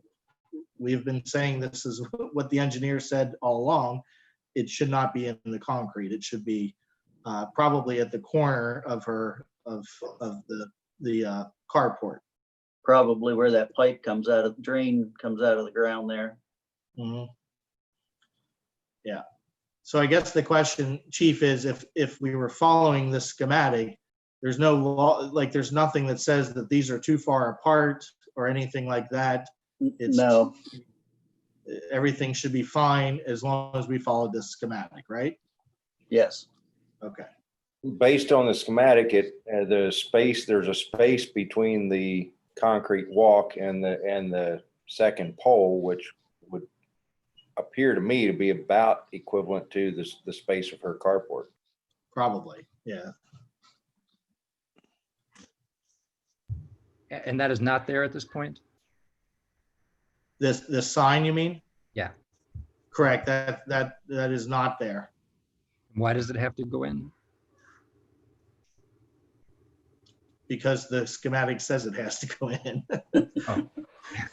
we've been saying this is what the engineer said all along, it should not be in the concrete. It should be probably at the corner of the carport. Probably where that pipe comes out of, drain comes out of the ground there. Mm-hmm. Yeah. So I guess the question, Chief, is if we were following the schematic, there's no law, like there's nothing that says that these are too far apart or anything like that. No. Everything should be fine as long as we follow this schematic, right? Yes. Okay. Based on the schematic, there's a space between the concrete walk and the second pole, which would appear to me to be about equivalent to the space of her carport. Probably, yeah. And that is not there at this point? This sign, you mean? Yeah. Correct. That is not there. Why does it have to go in? Because the schematic says it has to go in. Oh.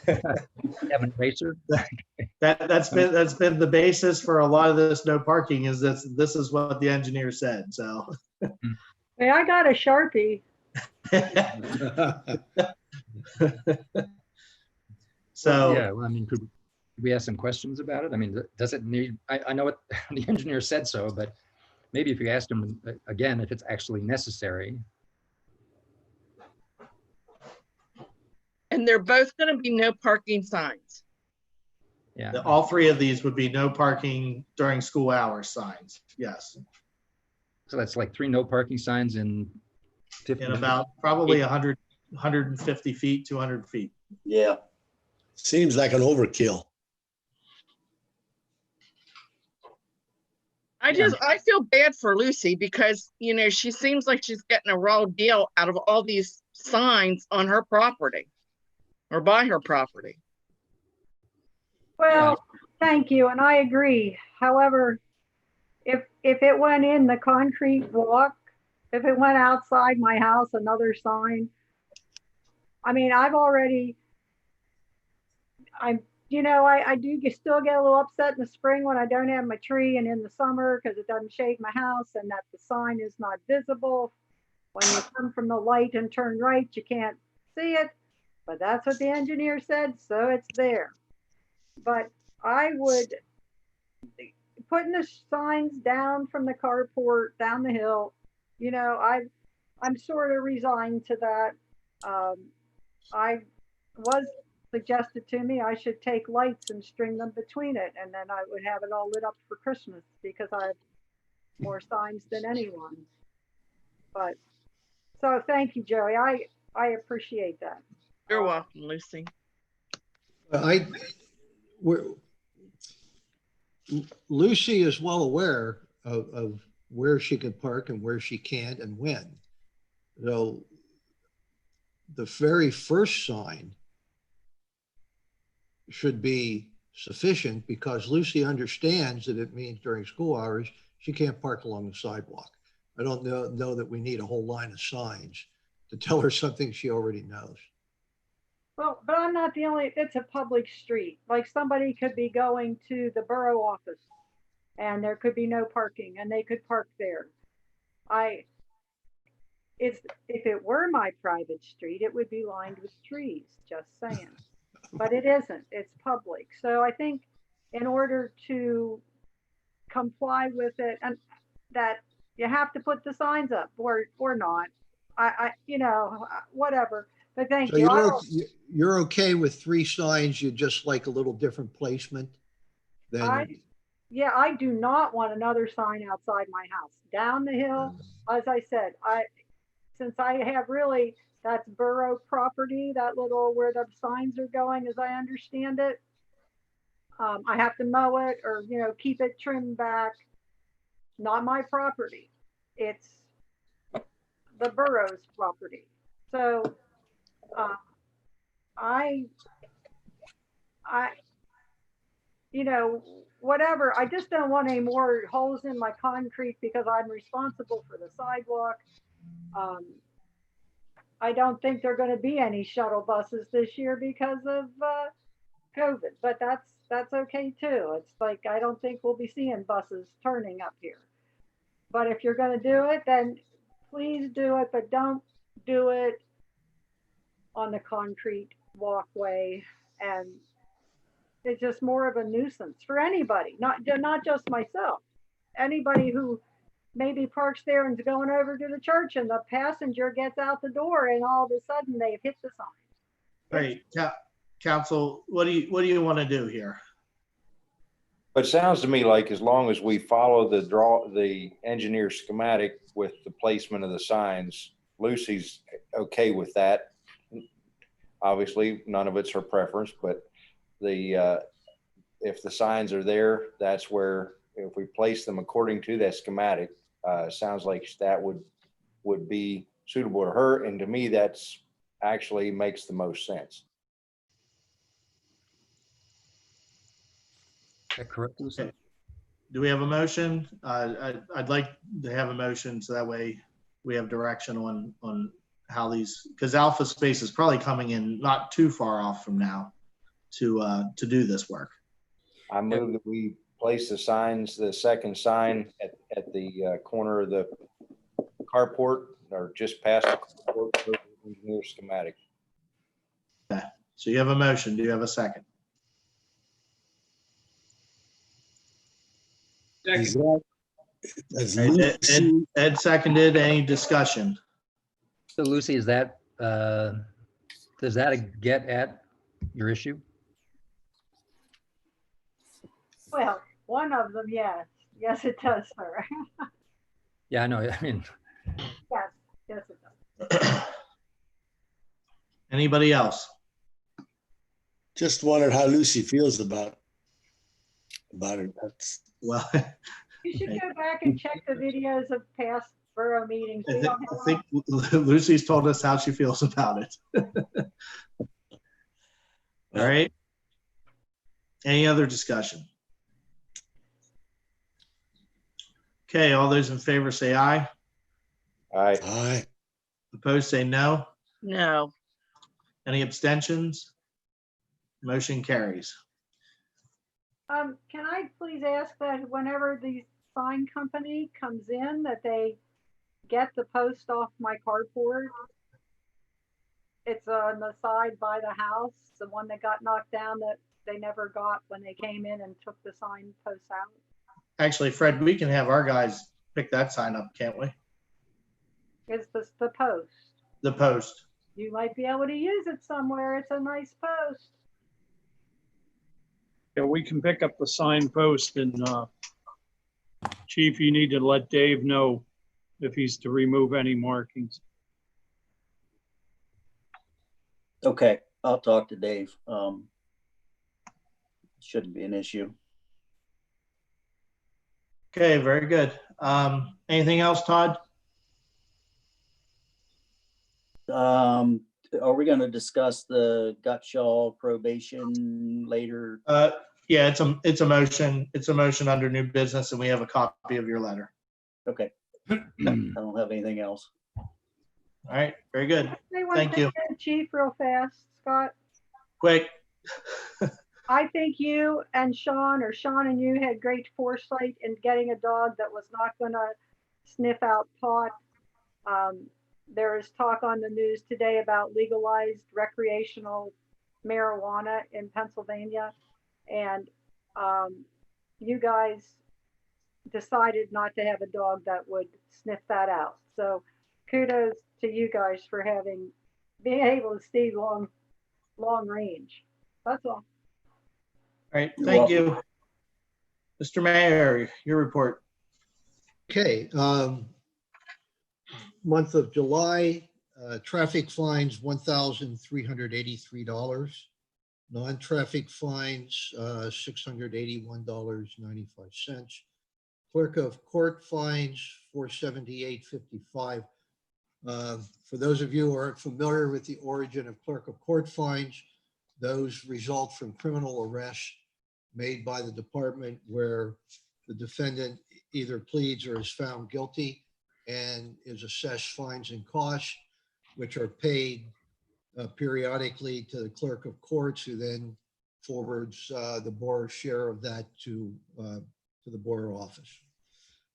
Have an eraser? That's been the basis for a lot of this no parking, is this is what the engineer said. So Hey, I got a Sharpie. So yeah, well, I mean, could we ask some questions about it? I mean, does it need, I know what the engineer said so, but maybe if you asked him again, if it's actually necessary. And they're both going to be no parking signs. Yeah. all three of these would be no parking during school hours signs. Yes. So that's like 3 no parking signs in 50 In about probably 100, 150 feet, 200 feet. Yeah. Seems like an overkill. I feel bad for Lucy because, you know, she seems like she's getting a raw deal out of all these signs on her property or by her property. Well, thank you, and I agree. However, if it went in the concrete walk, if it went outside my house, another sign, I mean, I do still get a little upset in the spring when I don't have my tree, and in the summer because it doesn't shade my house and that the sign is not visible. When you come from the light and turn right, you can't see it, but that's what the engineer said, so it's there. But I would, putting the signs down from the carport, down the hill, you know, I'm sort of resigned to that. I was suggested to me I should take lights and string them between it, and then I would have it all lit up for Christmas because I have more signs than anyone. But so thank you, Joey. I appreciate that. You're welcome, Lucy. Lucy is well aware of where she can park and where she can't and when. So the very first sign should be sufficient because Lucy understands that it means during school hours, she can't park along the sidewalk. I don't know that we need a whole line of signs to tell her something she already knows. Well, but I'm not the only, it's a public street. Like somebody could be going to the borough office and there could be no parking and they could park there. If it were my private street, it would be lined with trees, just saying. But it isn't, it's public. So I think in order to comply with it, and that you have to put the signs up or not. Whatever. But thank So you. you're okay with 3 signs, you just like a little different placement? Then Yeah, I do not want another sign outside my house. Down the hill, as I said, since I have really, that's borough property, that little where the signs are going, as I understand it. I have to mow it or, keep it trimmed back. Not my property. It's the borough's property. So whatever. I just don't want any more holes in my concrete because I'm responsible for the sidewalk. I don't think there are going to be any shuttle buses this year because of COVID, but that's okay too. It's like, I don't think we'll be seeing buses turning up here. But if you're going to do it, then please do it, but don't do it on the concrete walkway. And it's just more of a nuisance for anybody, not just myself. Anybody who maybe parks there and is going over to the church and the passenger gets out the door and all of a sudden they've hit the sign. Right, council, what do you want to do here? But it sounds to me like as long as we follow the engineer schematic with the placement of the signs, Lucy's okay with that. Obviously, none of it's her preference, but if the signs are there, that's where, if we place them according to that schematic, sounds like that would be suitable to her. And to me, that's actually makes the most sense. Is that correct, Lucy? Okay. Do we have a motion? I'd like to have a motion so that way we have direction on how these, because Alpha Space is probably coming in not too far off from now to do this work. I move that we place the signs, the second sign at the corner of the carport or just past the carport, engineer schematic. Okay. So you have a motion. Do you have a second? Is Right, Lucy, Ed seconded. Any discussion? So Lucy, is that, does that get at your issue? Well, one of them, yes. Yes, it does, sir. Yeah, I know. I mean, Yes, it does. Anybody else? just wondered how Lucy feels about it. That's Well, You should go back and check the videos of past borough meetings. We don't have I think Lucy's told us how she feels about it. All right. Any other discussion? Okay, all those in favor say aye. aye. Opposed say no. No. Any abstentions? Motion carries. Can I please ask that whenever the sign company comes in, that they get the post off my carport? It's on the side by the house, the one that got knocked down that they never got when they came in and took the sign posts out. Actually, Fred, we can have our guys pick that sign up, can't we? It's the post. The post. You might be able to use it somewhere. It's a nice post. Yeah, we can pick up the sign post and Chief, you need to let Dave know if he's to remove any markings. Okay, I'll talk to Dave. Shouldn't be an issue. Okay, very good. Anything else, Todd? Are we going to discuss the Gutschall probation later? Yeah, it's a motion. It's a motion under new business, and we have a copy of your letter. Okay. I don't have anything else. All right, very good. Say one Thank thing, you. Chief, real fast, Scott. Quick. I think you and Sean, or Sean and you, had great foresight in getting a dog that was not going to sniff out pot. There is talk on the news today about legalized recreational marijuana in Pennsylvania, and you guys decided not to have a dog that would sniff that out. So kudos to you guys for being able to see long range. That's all. All right, You're thank welcome. you. Mr. Mayor, your report. Okay, month of July, traffic fines, $1,383. Non-traffic fines, $681.95. Clerk of court fines, $478.55. For those of you who aren't familiar with the origin of clerk of court fines, those result from criminal arrests made by the department where the defendant either pleads or is found guilty and is assessed fines and costs, which are paid periodically to the clerk of courts, who then forwards the borough share of that to the borough office.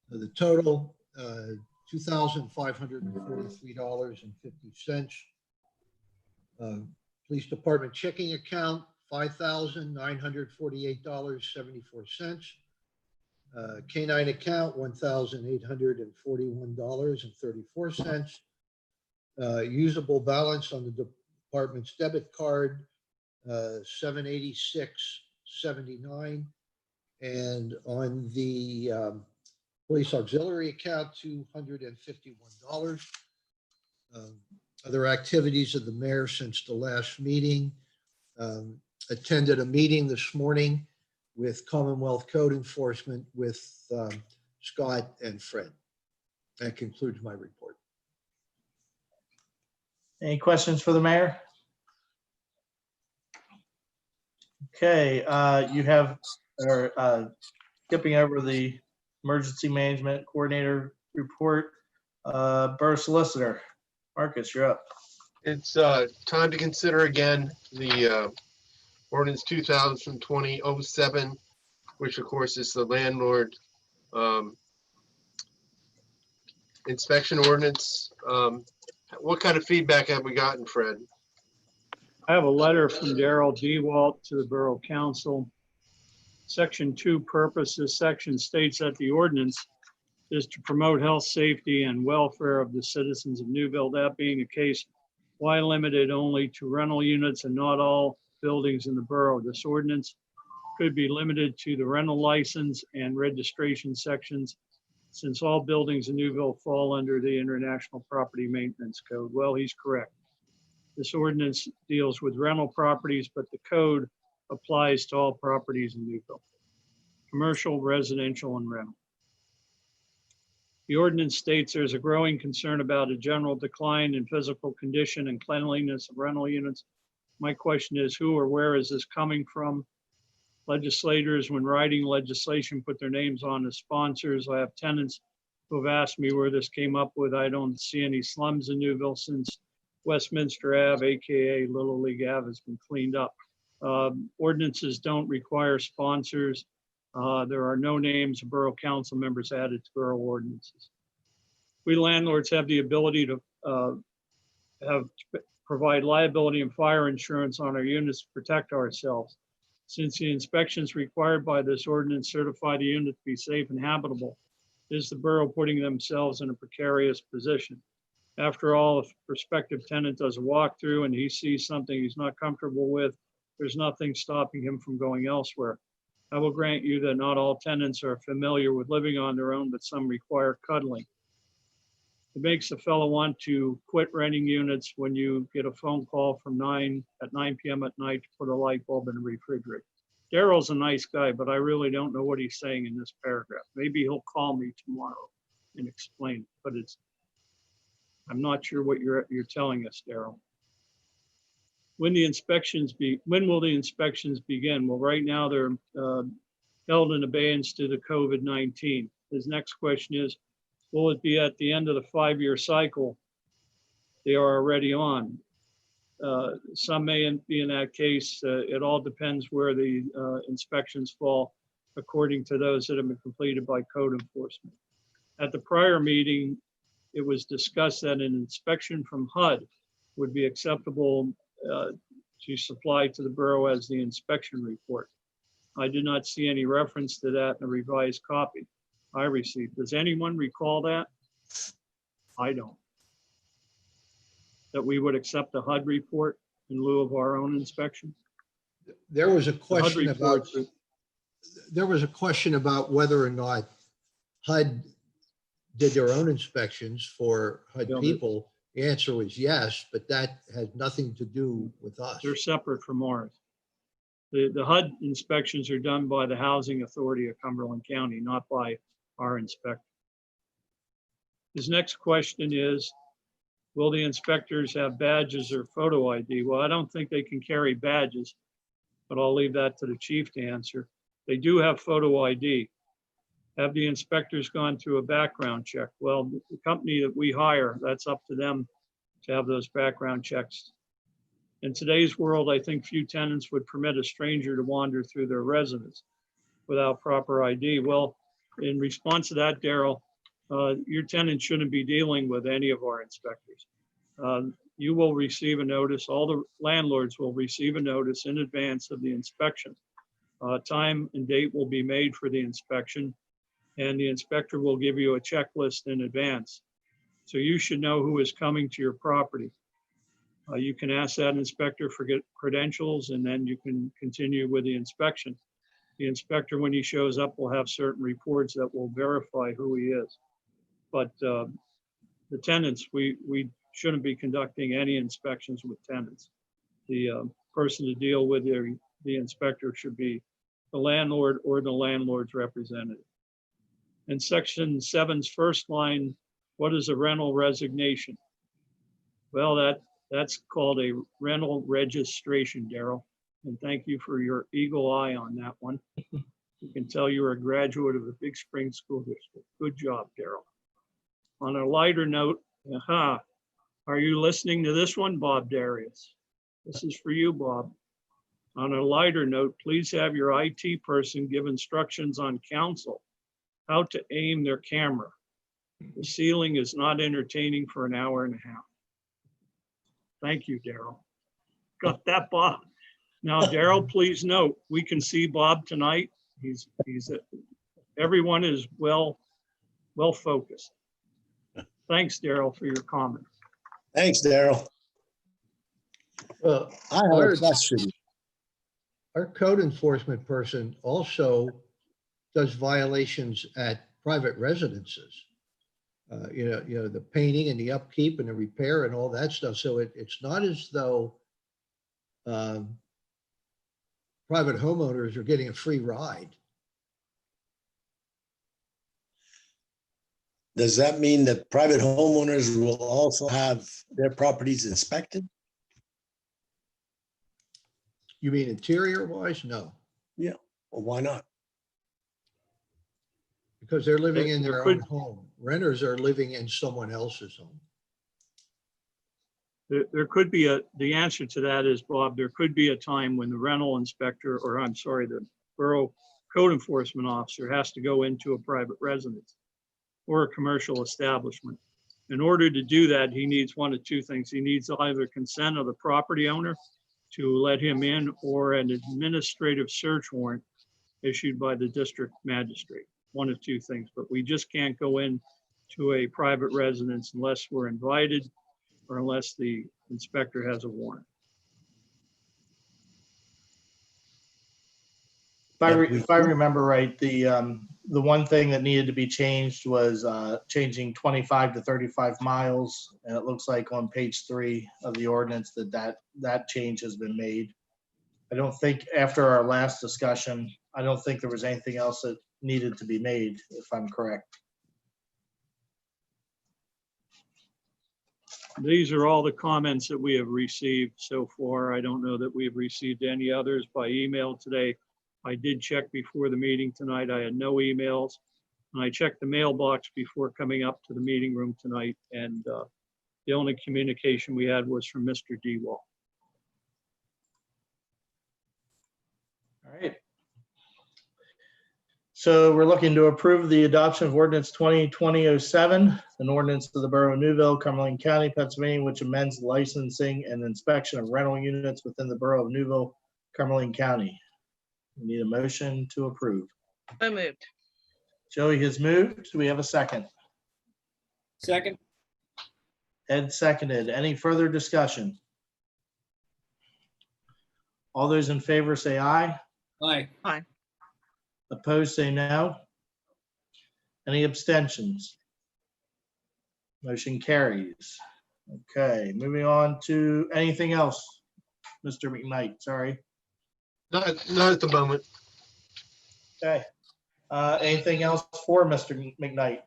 The total, $2,543.50. Police department checking account, $5,948.74. Canine account, $1,841.34. Usable balance on the department's debit card, $786.79. And on the police auxiliary account, $251. Other activities of the mayor since the last meeting. Attended a meeting this morning with Commonwealth Code Enforcement with Scott and Fred. That concludes my report. Any questions for the mayor? Okay, you have, skipping over the emergency management coordinator report, Borough Solicitor. Marcus, you're up. It's time to consider again the ordinance 2020-07, which of course is the landlord inspection ordinance. What kind of feedback have we gotten, Fred? I have a letter from Daryl DeWalt to the Borough Council. Section 2 purpose. This section states that the ordinance is to promote health, safety, and welfare of the citizens of Newville. That being the case, why limit it only to rental units and not all buildings in the borough? This ordinance could be limited to the rental license and registration sections, since all buildings in Newville fall under the International Property Maintenance Code. Well, he's correct. This ordinance deals with rental properties, but the code applies to all properties in Newville, commercial, residential, and rental. The ordinance states there's a growing concern about a general decline in physical condition and cleanliness of rental units. My question is, who or where is this coming from? Legislators, when writing legislation, put their names on as sponsors. I have tenants who have asked me where this came up with. I don't see any slums in Newville since Westminster Ave, AKA Little League Ave, has been cleaned up. Ordinances don't require sponsors. There are no names of borough council members added to borough ordinances. We landlords have the ability to provide liability and fire insurance on our units to protect ourselves. Since the inspections required by this ordinance certify the unit to be safe and habitable, is the borough putting themselves in a precarious position? After all, if a prospective tenant does a walkthrough and he sees something he's not comfortable with, there's nothing stopping him from going elsewhere. I will grant you that not all tenants are familiar with living on their own, but some require cuddling. It makes a fellow want to quit renting units when you get a phone call from 9 p.m. at night to put a light bulb in the refrigerator. Daryl's a nice guy, but I really don't know what he's saying in this paragraph. Maybe he'll call me tomorrow and explain it, but I'm not sure what you're telling us, Daryl. When will the inspections begin? Well, right now they're held in abeyance due to COVID-19. His next question is, Will it be at the end of the 5-year cycle they are already on? Some may be in that case. It all depends where the inspections fall according to those that have been completed by code enforcement. At the prior meeting, it was discussed that an inspection from HUD would be acceptable to supply to the borough as the inspection report. I did not see any reference to that in a revised copy I received. Does anyone recall that? I don't. That we would accept a HUD report in lieu of our own inspection? There was a The HUD question about, reports are- there was a question about whether or not HUD did their own inspections for HUD Yeah, but- people. The answer was yes, but that has nothing to do with us. They're separate from ours. The HUD inspections are done by the Housing Authority of Cumberland County, not by our inspector. His next question is, will the inspectors have badges or photo ID? Well, I don't think they can carry badges, but I'll leave that to the chief to answer. They do have photo ID. Have the inspectors gone through a background check? Well, the company that we hire, that's up to them to have those background checks. In today's world, I think few tenants would permit a stranger to wander through their residence without proper ID. Well, in response to that, Daryl, your tenant shouldn't be dealing with any of our inspectors. You will receive a notice, all the landlords will receive a notice in advance of the inspection. Time and date will be made for the inspection, and the inspector will give you a checklist in advance. So you should know who is coming to your property. You can ask that inspector for credentials, and then you can continue with the inspection. The inspector, when he shows up, will have certain reports that will verify who he is. But the tenants, we shouldn't be conducting any inspections with tenants. The person to deal with the inspector should be the landlord or the landlord's representative. In section 7's first line, what is a rental resignation? Well, that's called a rental registration, Daryl. And thank you for your eagle eye on that one. You can tell you're a graduate of the Big Spring School District. Good job, Daryl. On a lighter note, are you listening to this one, Bob Darius? This is for you, Bob. On a lighter note, please have your IT person give instructions on council how to aim their camera. The ceiling is not entertaining for an hour and a half. Thank you, Daryl. Got that, Bob? Now, Daryl, please note, we can see Bob tonight. Everyone is well focused. Thanks, Daryl, for your comment. Thanks, Daryl. Well, I have a question. our code enforcement person also does violations at private residences. You know, the painting and the upkeep and the repair and all that stuff. So it's not as though private homeowners are getting a free ride. Does that mean that private homeowners will also have their properties inspected? You mean interior wise? No, Yeah, well, why not? because they're living in There their could- own home. Renters are living in someone else's home. There could be the answer to that is, Bob, there could be a time when the rental inspector, or I'm sorry, the borough code enforcement officer has to go into a private residence or a commercial establishment. In order to do that, he needs one of two things. He needs either consent of the property owner to let him in, or an administrative search warrant issued by the district magistrate. One of two things, but we just can't go in to a private residence unless we're invited or unless the inspector has a warrant. If I remember right, the one thing that needed to be changed was changing 25 to 35 miles. And it looks like on page 3 of the ordinance that change has been made. I don't think after our last discussion, I don't think there was anything else that needed to be made, if I'm correct. These are all the comments that we have received so far. I don't know that we have received any others by email today. I did check before the meeting tonight. I had no emails. And I checked the mailbox before coming up to the meeting room tonight, and the only communication we had was from Mr. Dewalt. All right. So we're looking to approve the adoption of ordinance 2020-07, an ordinance of the Borough of Newville, Cumberland County, Pennsylvania, which amends licensing and inspection of rental units within the Borough of Newville, Cumberland County. We need a motion to approve. So moved. Joey has moved. Do we have a second? Second. Ed seconded. Any further discussion? All those in favor say aye. Aye. Opposed, say no. Any abstentions? Motion carries. Okay, moving on to anything else, Mr. McKnight, sorry. Not at the moment. Okay. Anything else for Mr. McKnight?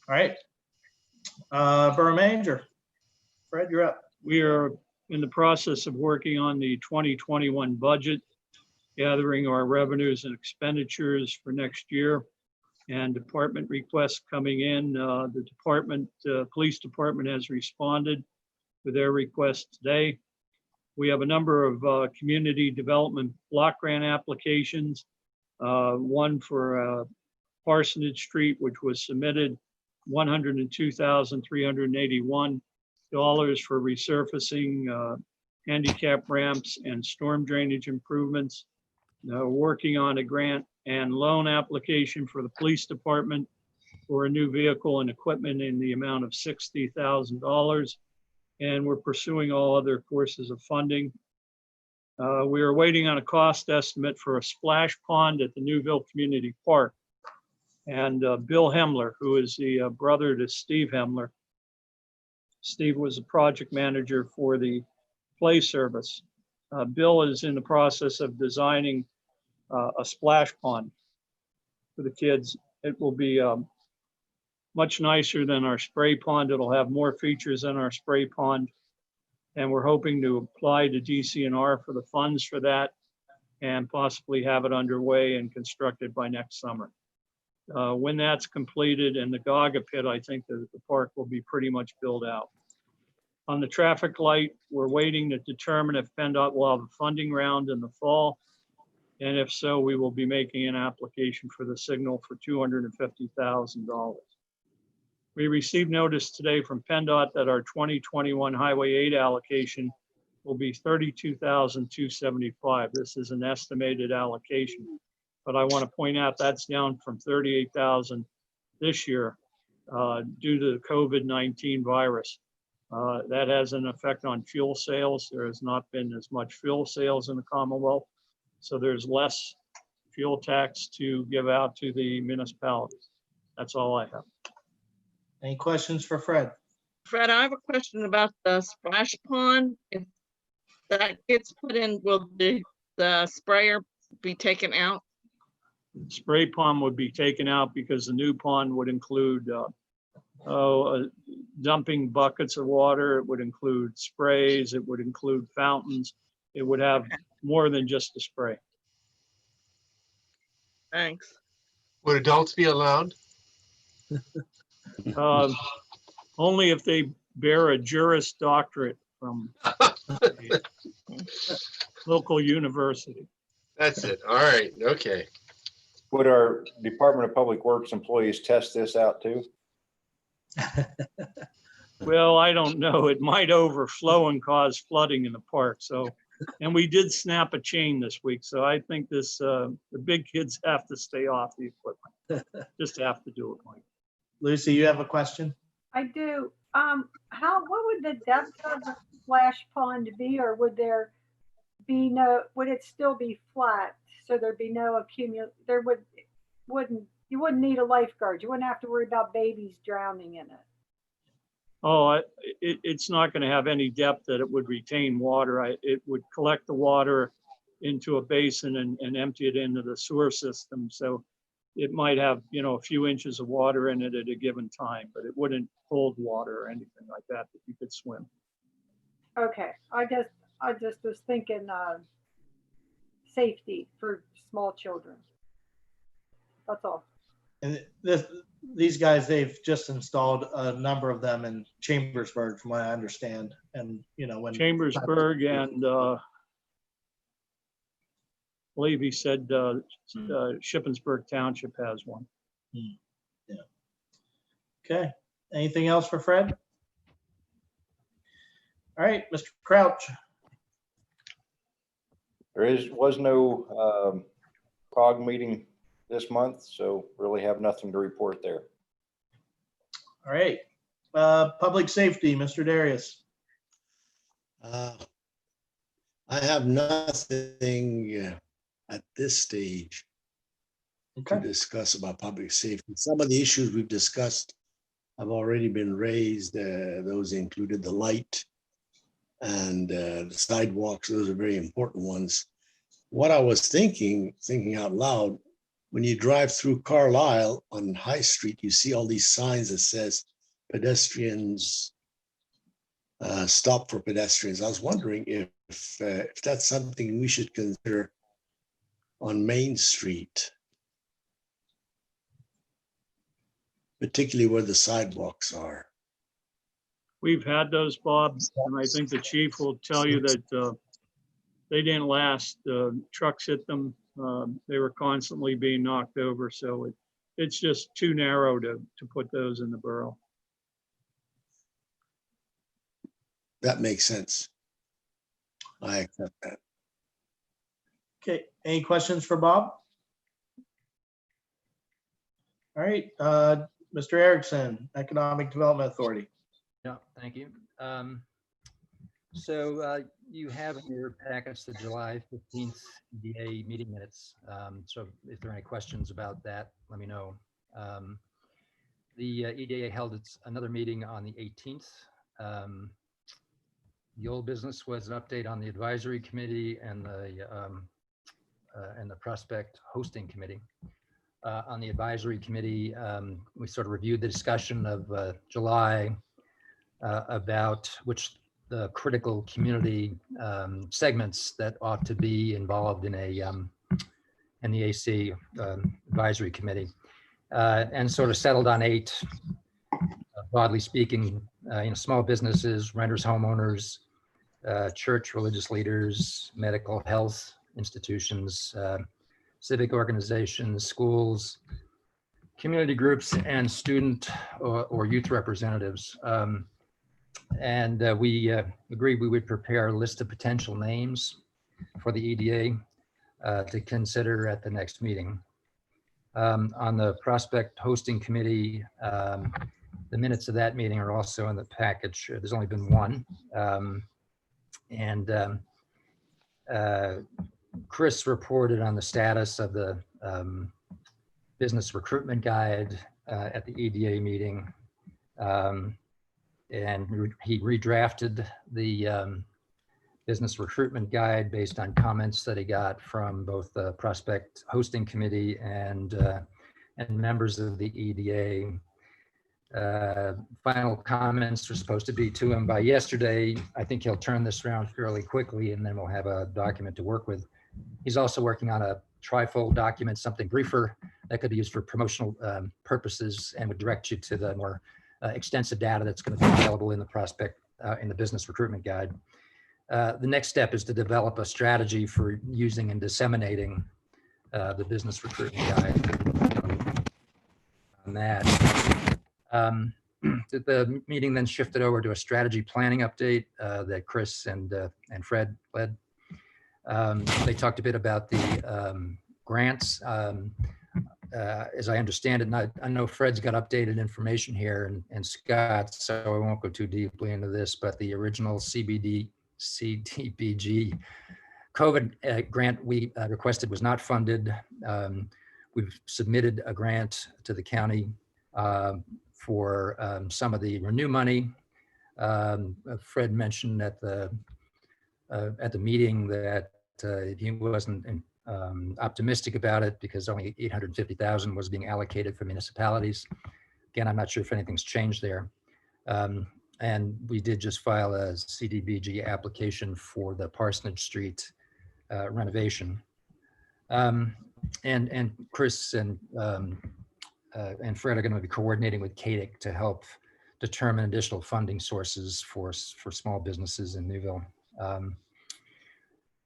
All right. Borough Manager, Fred, you're up. We are in the process of working on the 2021 budget, gathering our revenues and expenditures for next year, and department requests coming in. The police department has responded with their request today. We have a number of community development block grant applications. One for Parsonage Street, which was submitted, $102,381 for resurfacing, handicap ramps and storm drainage improvements. Working on a grant and loan application for the police department for a new vehicle and equipment in the amount of $60,000. And we're pursuing all other courses of funding. We are waiting on a cost estimate for a splash pond at the Newville Community Park. And Bill Hemler, who is the brother to Steve Hemler. Steve was a project manager for the play service. Bill is in the process of designing a splash pond for the kids. It will be much nicer than our spray pond. It'll have more features than our spray pond. And we're hoping to apply to DCNR for the funds for that and possibly have it underway and constructed by next summer. When that's completed and the Gaga pit, I think that the park will be pretty much built out. On the traffic light, we're waiting to determine if PennDOT will have a funding round in the fall. And if so, we will be making an application for the signal for $250,000. We received notice today from PennDOT that our 2021 Highway 8 allocation will be $32,275. This is an estimated allocation, but I want to point out that's down from $38,000 this year due to the COVID-19 virus. That has an effect on fuel sales. There has not been as much fuel sales in the Commonwealth, so there's less fuel tax to give out to the municipalities. That's all I have. Any questions for Fred? Fred, I have a question about the splash pond. If that gets put in, will the sprayer be taken out? Spray pond would be taken out because the new pond would include dumping buckets of water. It would include sprays. It would include fountains. It would have more than just a spray. Thanks. Would adults be allowed? Only if they bear a Juris Doctorate from local university. That's it. All right. Okay. Would our Department of Public Works employees test this out too? Well, I don't know. It might overflow and cause flooding in the park. So, and we did snap a chain this week. So I think this, the big kids have to stay off the equipment. Just have to do it, Mike. Lucy, you have a question? I do. What would the depth of the splash pond be, or would there be would it still be flat? So there'd be no you wouldn't need a lifeguard. You wouldn't have to worry about babies drowning in it. Oh, it's not going to have any depth that it would retain water. It would collect the water into a basin and empty it into the sewer system. So it might have, a few inches of water in it at a given time, but it wouldn't hold water or anything like that you could swim. Okay, I just was thinking safety for small children. That's all. And these guys, they've just installed a number of them in Chambersburg, from what I understand. And, you know, when Chambersburg and I believe he said Shippensburg Township has one. Yeah. Okay. Anything else for Fred? All right, Mr. Crouch. Was no COG meeting this month, so really have nothing to report there. All right. Public safety, Mr. Darius. I have nothing at this stage to discuss about public safety. Some of the issues we've discussed have already been raised. Those included the light and the sidewalks. Those are very important ones. What I was thinking out loud, when you drive through Carlisle on High Street, you see all these signs that says pedestrians, stop for pedestrians. I was wondering if that's something we should consider on Main Street, particularly where the sidewalks are. We've had those, Bob, and I think the chief will tell you that they didn't last. Trucks hit them. They were constantly being knocked over. So it's just too narrow to put those in the borough. That makes sense. I accept that. Okay. Any questions for Bob? All right. Mr. Erickson, Economic Development Authority. Yeah, thank you. So you have in your packets the July 15th EDA meeting minutes. So if there are any questions about that, let me know. The EDA held another meeting on the 18th. The old business was an update on the advisory committee and the prospect hosting committee. On the advisory committee, we sort of reviewed the discussion of July about which the critical community segments that ought to be involved in the AC advisory committee, and sort of settled on 8, broadly speaking, small businesses, renters, homeowners, church, religious leaders, medical health institutions, civic organizations, schools, community groups, and student or youth representatives. And we agreed we would prepare a list of potential names for the EDA to consider at the next meeting. On the prospect hosting committee, the minutes of that meeting are also in the package. There's only been one. Chris reported on the status of the business recruitment guide at the EDA meeting. And he redrafted the business recruitment guide based on comments that he got from both the prospect hosting committee and members of the EDA. Final comments are supposed to be to him by yesterday. I think he'll turn this around fairly quickly, and then we'll have a document to work with. He's also working on a trifold document, something briefer that could be used for promotional purposes and would direct you to the more extensive data that's going to be available in the prospect in the business recruitment guide. The next step is to develop a strategy for using and disseminating the business recruitment guide. On that, the meeting then shifted over to a strategy planning update that Chris and Fred led. They talked a bit about the grants. As I understand it, I know Fred's got updated information here and Scott, so I won't go too deeply into this, but the original CDBG COVID grant we requested was not funded. We've submitted a grant to the county for some of the renew money. Fred mentioned at the meeting that he wasn't optimistic about it because only $850,000 was being allocated for municipalities. Again, I'm not sure if anything's changed there. And we did just file a CDBG application for the Parsonage Street renovation. And Chris and Fred are going to be coordinating with CADIC to help determine additional funding sources for small businesses in Newville.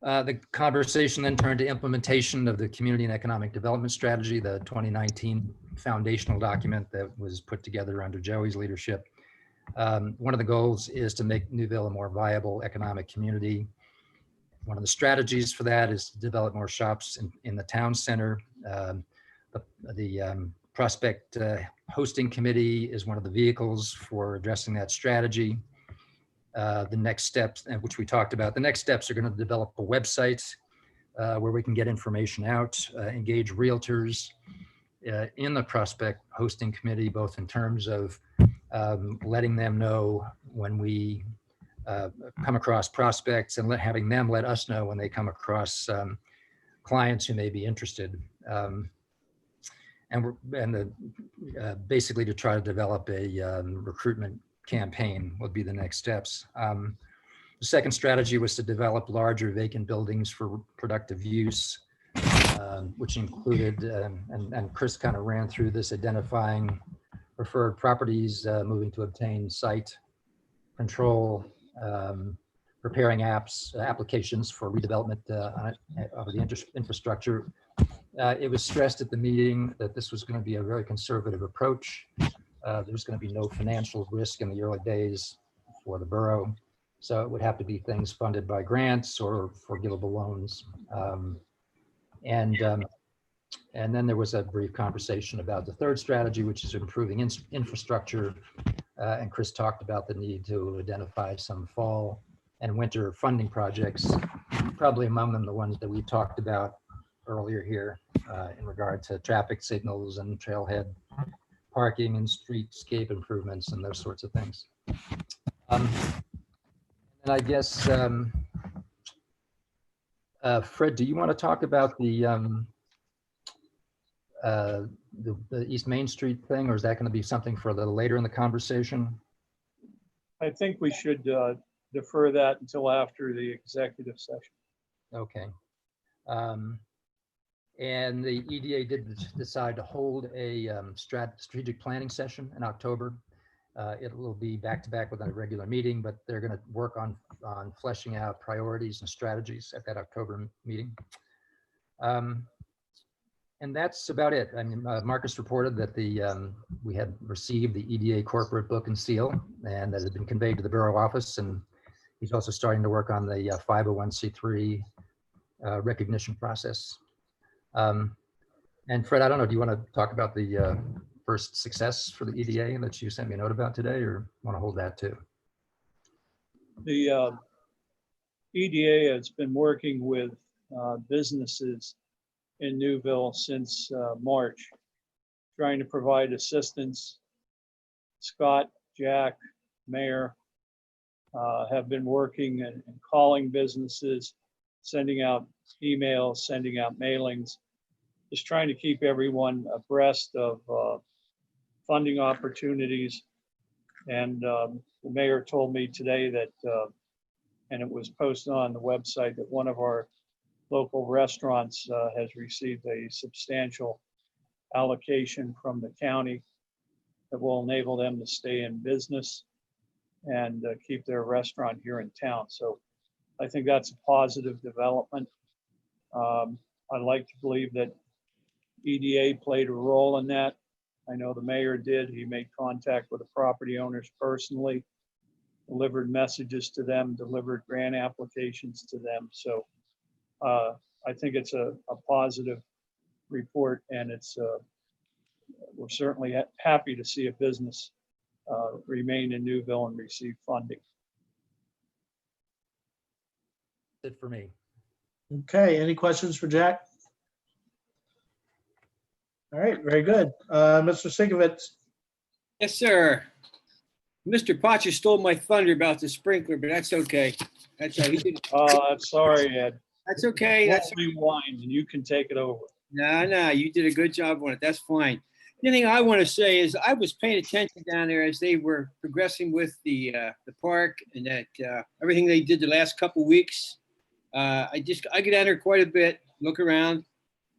The conversation then turned to implementation of the Community and Economic Development Strategy, the 2019 foundational document that was put together under Joey's leadership. One of the goals is to make Newville a more viable economic community. One of the strategies for that is to develop more shops in the town center. The Prospect Hosting Committee is one of the vehicles for addressing that strategy. The next steps, which we talked about, the next steps are going to develop a website where we can get information out, engage realtors in the Prospect Hosting Committee, both in terms of letting them know when we come across prospects and having them let us know when they come across clients who may be interested. Basically to try to develop a recruitment campaign would be the next steps. The second strategy was to develop larger vacant buildings for productive use, which included, and Chris kind of ran through this, identifying preferred properties, moving to obtain site control, preparing applications for redevelopment of the infrastructure. It was stressed at the meeting that this was going to be a very conservative approach. There's going to be no financial risk in the early days for the borough. So it would have to be things funded by grants or forgivable loans. And then there was a brief conversation about the third strategy, which is improving infrastructure. And Chris talked about the need to identify some fall and winter funding projects, probably among them the ones that we talked about earlier here in regard to traffic signals and trailhead parking and streetscape improvements and those sorts of things. And I guess, Fred, do you want to talk about the East Main Street thing, or is that going to be something for a little later in the conversation? I think we should defer that until after the executive session. Okay. And the EDA did decide to hold a strategic planning session in October. It will be back to back with a regular meeting, but they're going to work on fleshing out priorities and strategies at that October meeting. And that's about it. I mean, Marcus reported that we had received the EDA corporate book and seal, and that had been conveyed to the borough office. And he's also starting to work on the 501c3 recognition process. And Fred, I don't know, do you want to talk about the first success for the EDA that you sent me a note about today, or want to hold that too? The EDA has been working with businesses in Newville since March, trying to provide assistance. Scott, Jack, Mayor have been working and calling businesses, sending out emails, sending out mailings, just trying to keep everyone abreast of funding opportunities. And the mayor told me today that, and it was posted on the website, that one of our local restaurants has received a substantial allocation from the county that will enable them to stay in business and keep their restaurant here in town. So I think that's a positive development. I'd like to believe that EDA played a role in that. I know the mayor did. He made contact with the property owners personally, delivered messages to them, delivered grant applications to them. So I think it's a positive report, and it's we're certainly happy to see a business remain in Newville and receive funding. That's it for me. Okay, any questions for Jack? All right, very good. Mr. Sigovitz. Yes, sir. Mr. Potcher stole my thunder about the sprinkler, but that's okay. That's he did. I'm sorry, Ed. That's okay. That's rewind, and you can take it over. No, you did a good job on it. That's fine. The thing I want to say is I was paying attention down there as they were progressing with the park and that everything they did the last couple weeks. I get down there quite a bit, look around,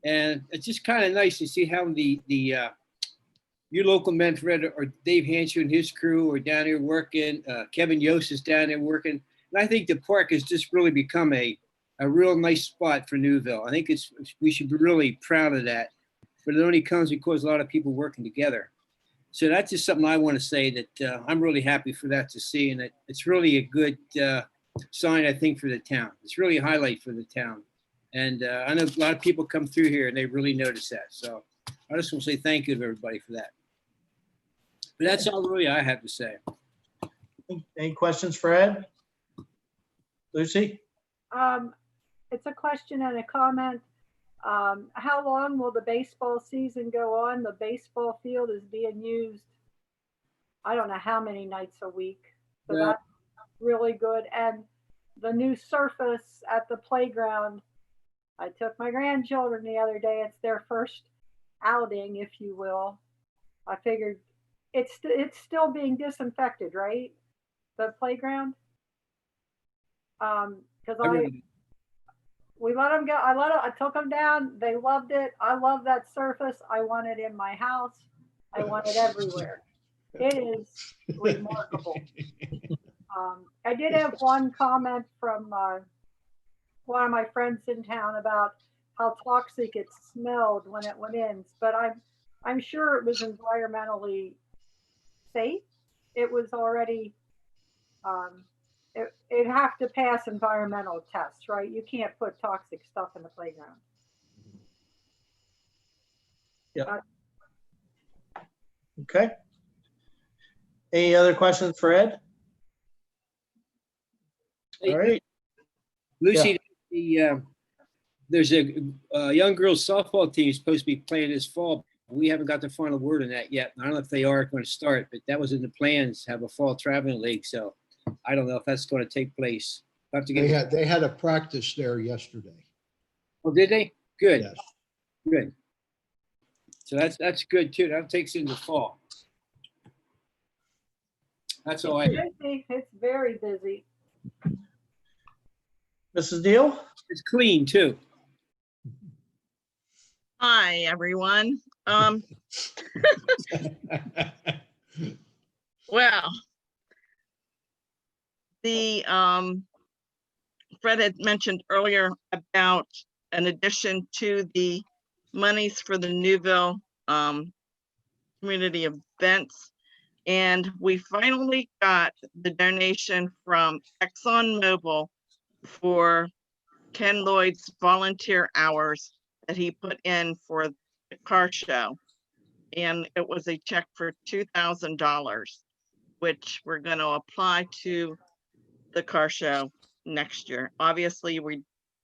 And it's just kind of nice to see how your local men, Fred, or Dave Hanshaw and his crew are down here working. Kevin Yost is down there working. And I think the park has just really become a real nice spot for Newville. I think we should be really proud of that. But it only comes because a lot of people working together. So that's just something I want to say that I'm really happy for that to see. And it's really a good sign, I think, for the town. It's really a highlight for the town. And I know a lot of people come through here and they really notice that. So I just want to say thank you to everybody for that. But that's all really I have to say. Any questions for Ed? Lucy? It's a question and a comment. How long will the baseball season go on? The baseball field is being used, I don't know how many nights a week. So Yeah. that's really good. And the new surface at the playground, I took my grandchildren the other day. It's their first outing, if you will. I figured it's still being disinfected, right? The playground. Because we let them go. I took them down. They loved it. I love that surface. I want it in my house. I want it everywhere. It is remarkable. I did have one comment from one of my friends in town about how toxic it smelled when it went in, but I'm sure it was environmentally safe. It was already it'd have to pass environmental tests, right? You can't put toxic stuff in the playground. Yeah. Okay. Any other questions for Ed? Hey, All right. Lucy, there's a young girls softball team supposed to be playing this fall. We haven't got the final word on that yet. I don't know if they are going to start, but that was in the plans, have a fall traveling league. So I don't know if that's going to take place. Have to get. They had a practice there yesterday. Oh, did they? Good. Yes. Good. So that's good too. That takes into fall. That's all I. Busy. It's very busy. Mrs. Deal? It's clean too. Hi, everyone. Well, the Fred had mentioned earlier about an addition to the monies for the Newville community events. And we finally got the donation from ExxonMobil for Ken Lloyd's volunteer hours that he put in for the car show. And it was a check for $2,000, which we're going to apply to the car show next year. Obviously, we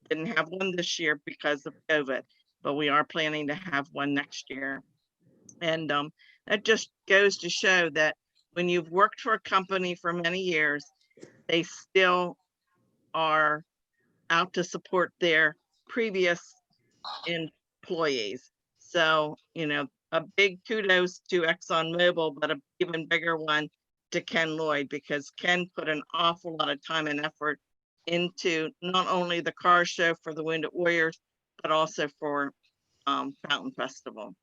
didn't have one this year because of COVID, but we are planning to have one next year. And that just goes to show that when you've worked for a company for many years, they still are out to support their previous employees. So, you know, a big kudos to ExxonMobil, but an even bigger one to Ken Lloyd, because Ken put an awful lot of time and effort into not only the car show for the Wounded Warriors, but also for Fountain Festival.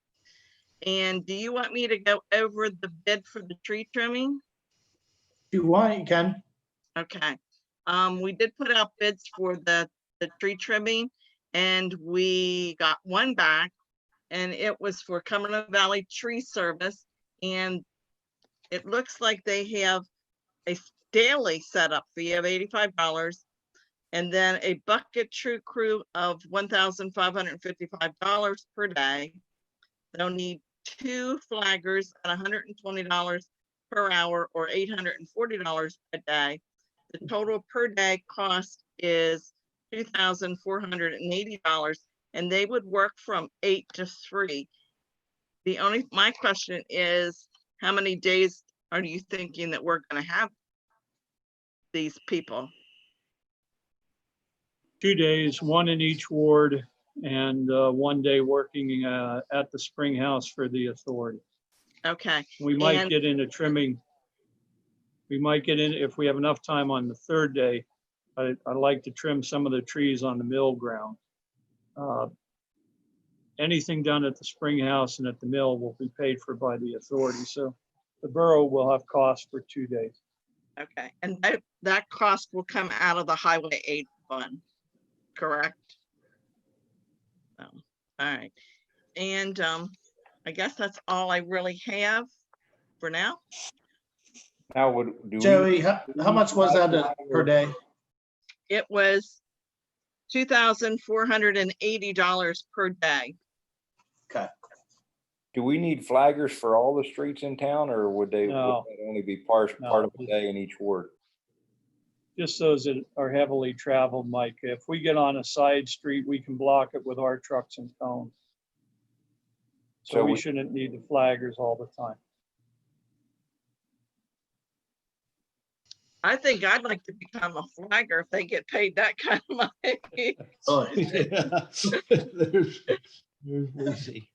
And do you want me to go over the bid for the tree trimming? If you want, you can. Okay. We did put out bids for the tree trimming, and we got one back, and it was for Cumberland Valley Tree Service. And it looks like they have a daily setup fee of $85, and then a bucket tree crew of $1,555 per day. They'll need 2 flaggers at $120 per hour, or $840 a day. The total per day cost is $2,480, and they would work from 8 to 3. My question is, how many days are you thinking that we're going to have these people? 2 days, one in each ward, and 1 day working at the spring house for the authority. Okay. We might get into trimming. We might get in, if we have enough time on the 3rd day, I'd like to trim some of the trees on the mill ground. anything done at the spring house and at the mill will be paid for by the authority. So the borough will have costs for 2 days. Okay, and that cost will come out of the Highway 8 fund, correct? All right. And I guess that's all I really have for now. Now, do Joey, how much was that per day? It was $2,480 per day. Okay. do we need flaggers for all the streets in town, or would they No. would that only be part No. of the day in each ward? Just those that are heavily traveled, Mike. If we get on a side street, we can block it with our trucks and cones. So So we we- shouldn't need the flaggers all the time. I think I'd like to become a flagger if they get paid that kind of money. Oh, There's Lucy.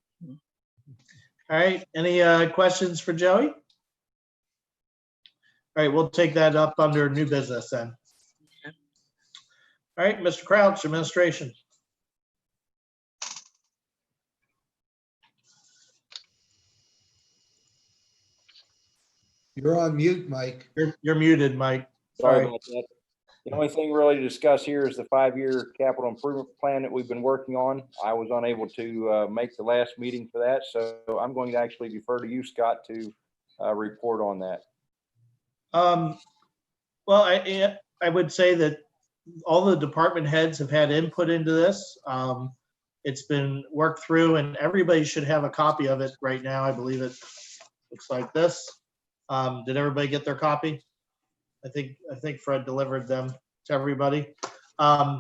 all right, any questions for Joey? All right, we'll take that up under new business then. All right, Mr. Crouch, administration. You're on mute, Mike. You're muted, Mike. Sorry Sorry. about that. The only thing really to discuss here is the 5-year capital improvement plan that we've been working on. I was unable to make the last meeting for that, so I'm going to actually defer to you, Scott, to report on that. Well, I would say that all the department heads have had input into this. It's been worked through and everybody should have a copy of it right now. I believe it looks like this. Did everybody get their copy? I think Fred delivered them to everybody. I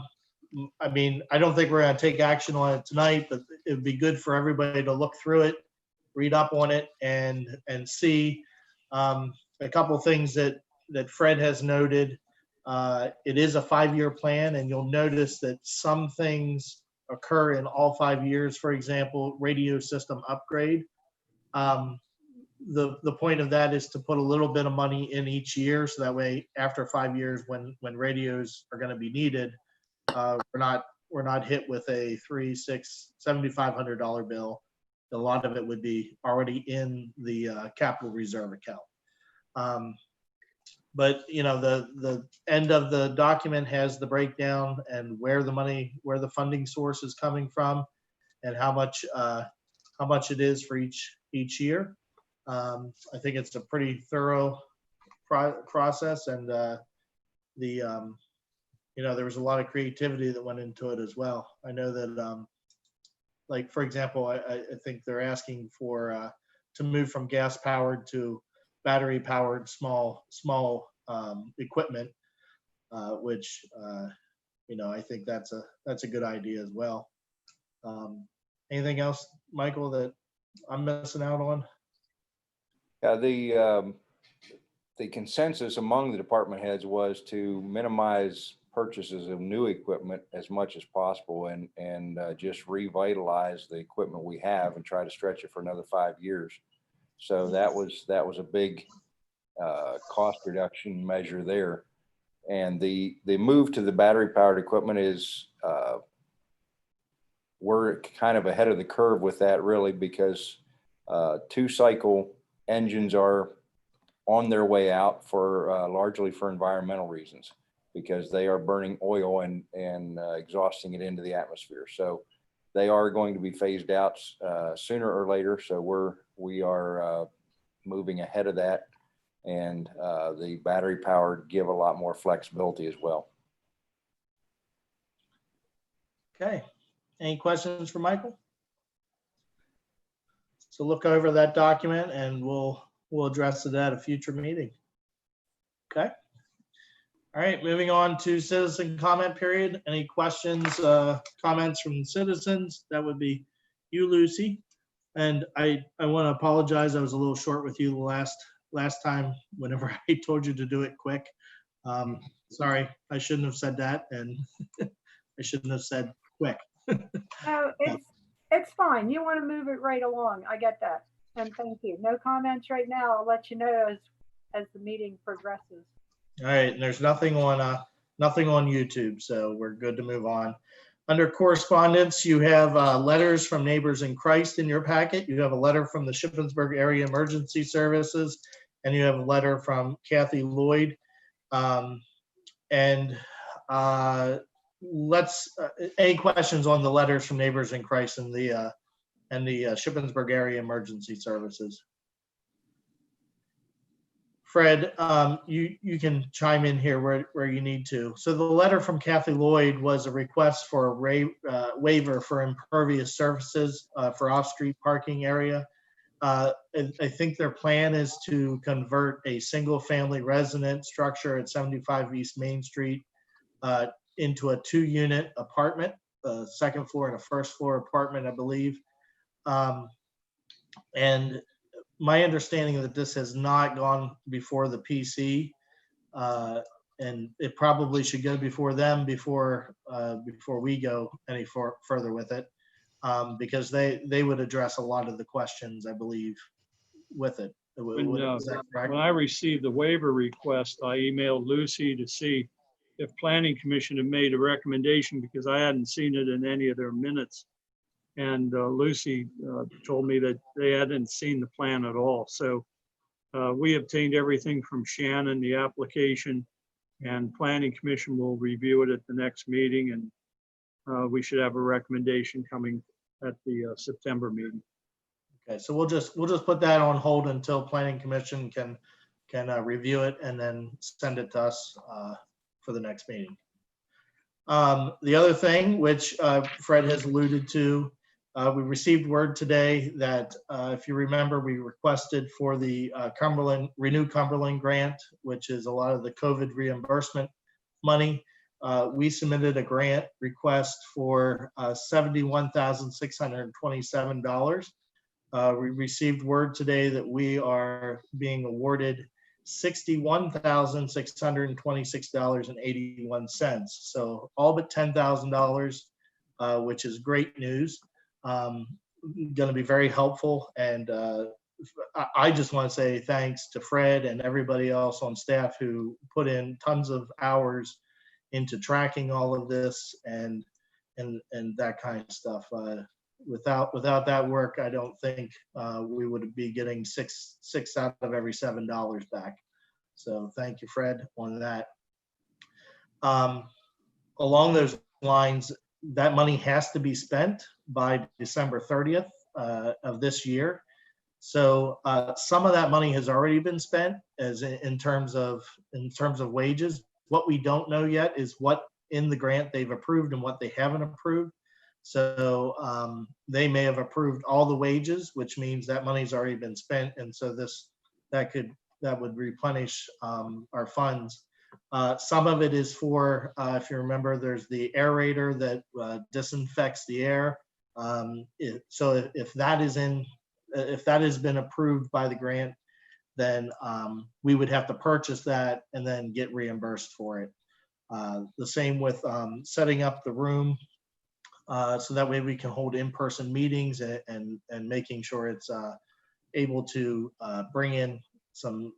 mean, I don't think we're gonna take action on it tonight, but it would be good for everybody to look through it, read up on it and see a couple things that Fred has noted. It is a 5-year plan and you'll notice that some things occur in all 5 years. For example, radio system upgrade. The point of that is to put a little bit of money in each year. So that way, after 5 years, when radios are going to be needed, we're not hit with a $300, $600, $7,500 bill. A lot of it would be already in the capital reserve account. But you know, the end of the document has the breakdown and where the funding source is coming from, and how much it is for each year. I think it's a pretty thorough process, and you know, there was a lot of creativity that went into it as well. I know that, like for example, I think they're asking for to move from gas powered to battery powered small equipment, which you know, I think that's a good idea as well. Anything else, Michael, that I'm missing out on? The consensus among the department heads was to minimize purchases of new equipment as much as possible and just revitalize the equipment we have and try to stretch it for another 5 years. So that was a big cost reduction measure there. And the move to the battery powered equipment is we're kind of ahead of the curve with that, really, because 2-cycle engines are on their way out for largely for environmental reasons, because they are burning oil and exhausting it into the atmosphere. So they are going to be phased out sooner or later. So we are moving ahead of that, and the battery powered give a lot more flexibility as well. Okay. Any questions for Michael? So look over that document and we'll address it at a future meeting. Okay. All right, moving on to citizen comment period. Any questions, comments from citizens? That would be you, Lucy. And I want to apologize. I was a little short with you the last time whenever I told you to do it quick. Sorry, I shouldn't have said that, and I shouldn't have said quick. No, it's fine. You want to move it right along. I get that. And thank you. No comments right now. I'll let you know as the meeting progresses. All right, and there's nothing on YouTube, so we're good to move on. Under correspondence, you have letters from Neighbors in Christ in your packet. You have a letter from the Shippensburg Area Emergency Services, and you have a letter from Kathy Lloyd. And any questions on the letters from Neighbors in Christ and the Shippensburg Area Emergency Services? Fred, you can chime in here where you need to. So the letter from Kathy Lloyd was a request for a waiver for impervious surfaces for off-street parking area. I think their plan is to convert a single-family resident structure at 75 East Main Street into a 2-unit apartment, a second floor and a first floor apartment, I believe. And my understanding is that this has not gone before the PC, and it probably should go before them before we go any further with it, because they would address a lot of the questions, I believe, with it. Is that correct? When I received the waiver request, I emailed Lucy to see if Planning Commission had made a recommendation, because I hadn't seen it in any of their minutes. And Lucy told me that they hadn't seen the plan at all. So we obtained everything from Shannon, the application, and Planning Commission will review it at the next meeting, and we should have a recommendation coming at the September meeting. Okay, so we'll just put that on hold until Planning Commission can review it and then send it to us for the next meeting. The other thing, which Fred has alluded to, we received word today that if you remember, we requested for the Renew Cumberland grant, which is a lot of the COVID reimbursement money. We submitted a grant request for $71,627. We received word today that we are being awarded $61,626.81. So all but $10,000, which is great news. Going to be very helpful. And I just want to say thanks to Fred and everybody else on staff who put in tons of hours into tracking all of this and that kind of stuff. Without that work, I don't think we would be getting six out of every $7 back. So thank you, Fred, on that. Along those lines, that money has to be spent by December 30th of this year. So some of that money has already been spent as in terms of wages. What we don't know yet is what in the grant they've approved and what they haven't approved. So they may have approved all the wages, which means that money's already been spent, and so that would replenish our funds. Some of it is for, if you remember, there's the aerator that disinfects the air. So if that has been approved by the grant, then we would have to purchase that and then get reimbursed for it. The same with setting up the room, so that way we can hold in-person meetings and making sure it's able to bring in some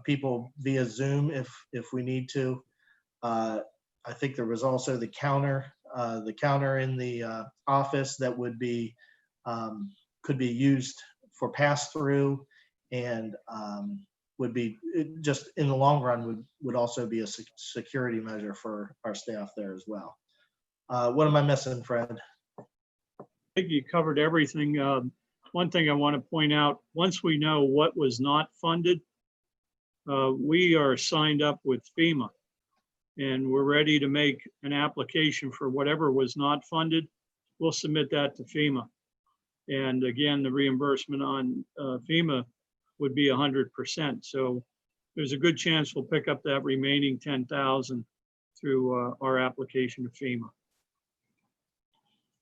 people via Zoom if we need to. I think there was also the counter in the office that would be could be used for pass-through, and would be just in the long run would also be a security measure for our staff there as well. What am I missing, Fred? I think you covered everything. One thing I want to point out, once we know what was not funded, we are signed up with FEMA, and we're ready to make an application for whatever was not funded. We'll submit that to FEMA. And again, the reimbursement on FEMA would be 100%. So there's a good chance we'll pick up that remaining 10,000 through our application to FEMA.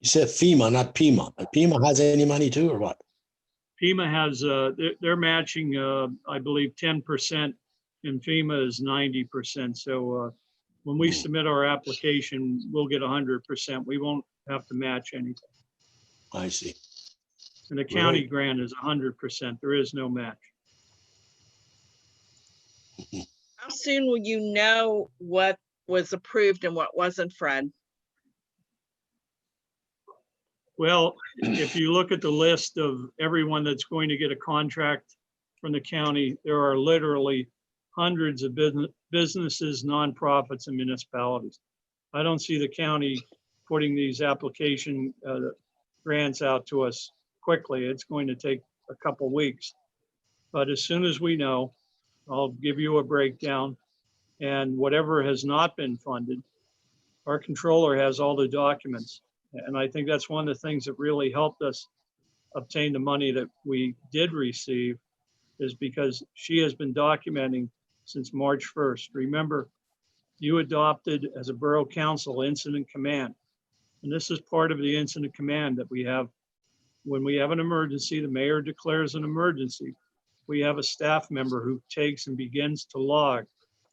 You said FEMA, not PEMA. PEMA has any money too, or what? FEMA has, they're matching, I believe, 10%, and FEMA is 90%. So when we submit our application, we'll get 100%. We won't have to match anything. I see. And the county grant is 100%. There is no match. How soon will you know what was approved and what wasn't, Fred? Well, if you look at the list of everyone that's going to get a contract from the county, there are literally hundreds of businesses, nonprofits, and municipalities. I don't see the county putting these application grants out to us quickly. It's going to take a couple weeks. But as soon as we know, I'll give you a breakdown. And whatever has not been funded, our controller has all the documents. And I think that's one of the things that really helped us obtain the money that we did receive, is because she has been documenting since March 1st. Remember, you adopted as a borough council incident command. And this is part of the incident command that we have. When we have an emergency, the mayor declares an emergency. We have a staff member who takes and begins to log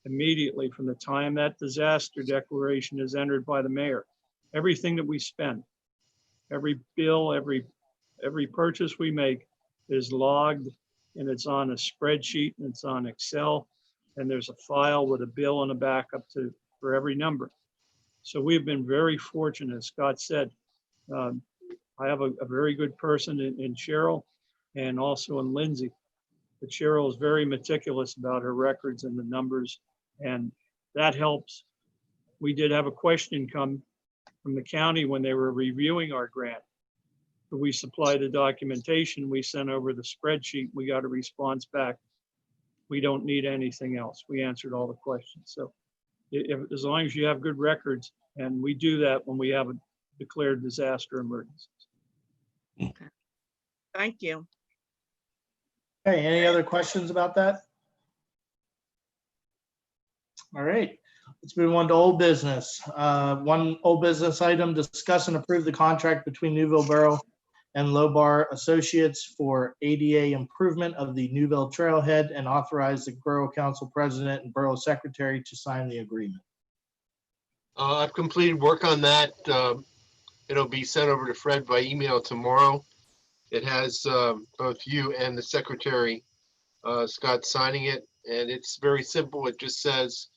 immediately from the time that disaster declaration is entered by the mayor. Everything that we spend, every bill, every purchase we make is logged, and it's on a spreadsheet, and it's on Excel, and there's a file with a bill and a backup for every number. So we've been very fortunate, as Scott said. I have a very good person in Cheryl and also in Lindsay. But Cheryl is very meticulous about her records and the numbers, and that helps. We did have a question come from the county when they were reviewing our grant. We supplied the documentation, we sent over the spreadsheet, we got a response back. We don't need anything else. We answered all the questions. So as long as you have good records, and we do that when we have a declared disaster emergency. Thank you. Okay, any other questions about that? All right, let's move on to old business. One old business item, discuss and approve the contract between Newville Borough and Lobar Associates for ADA improvement of the Newville Trailhead, and authorize the Borough Council President and Borough Secretary to sign the agreement. I've completed work on that. It'll be sent over to Fred by email tomorrow. It has both you and the secretary, Scott, signing it, and it's very simple. It just says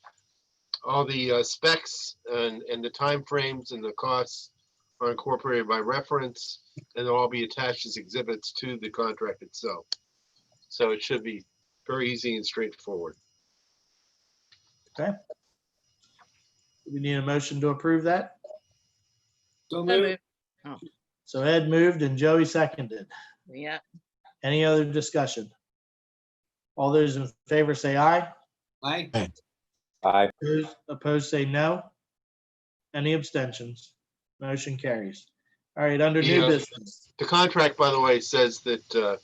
all the specs and the timeframes and the costs are incorporated by reference, and they'll all be attached as exhibits to the contract itself. So it should be very easy and straightforward. Okay. We need a motion to approve that. So So moved. moved. Oh, So Ed moved and Joey seconded. yeah. Any other discussion? All those in favor say aye. Aye. Aye. Opposed say no. Any abstentions? Motion carries. All right, under new Yeah. business. The contract, by the way, says that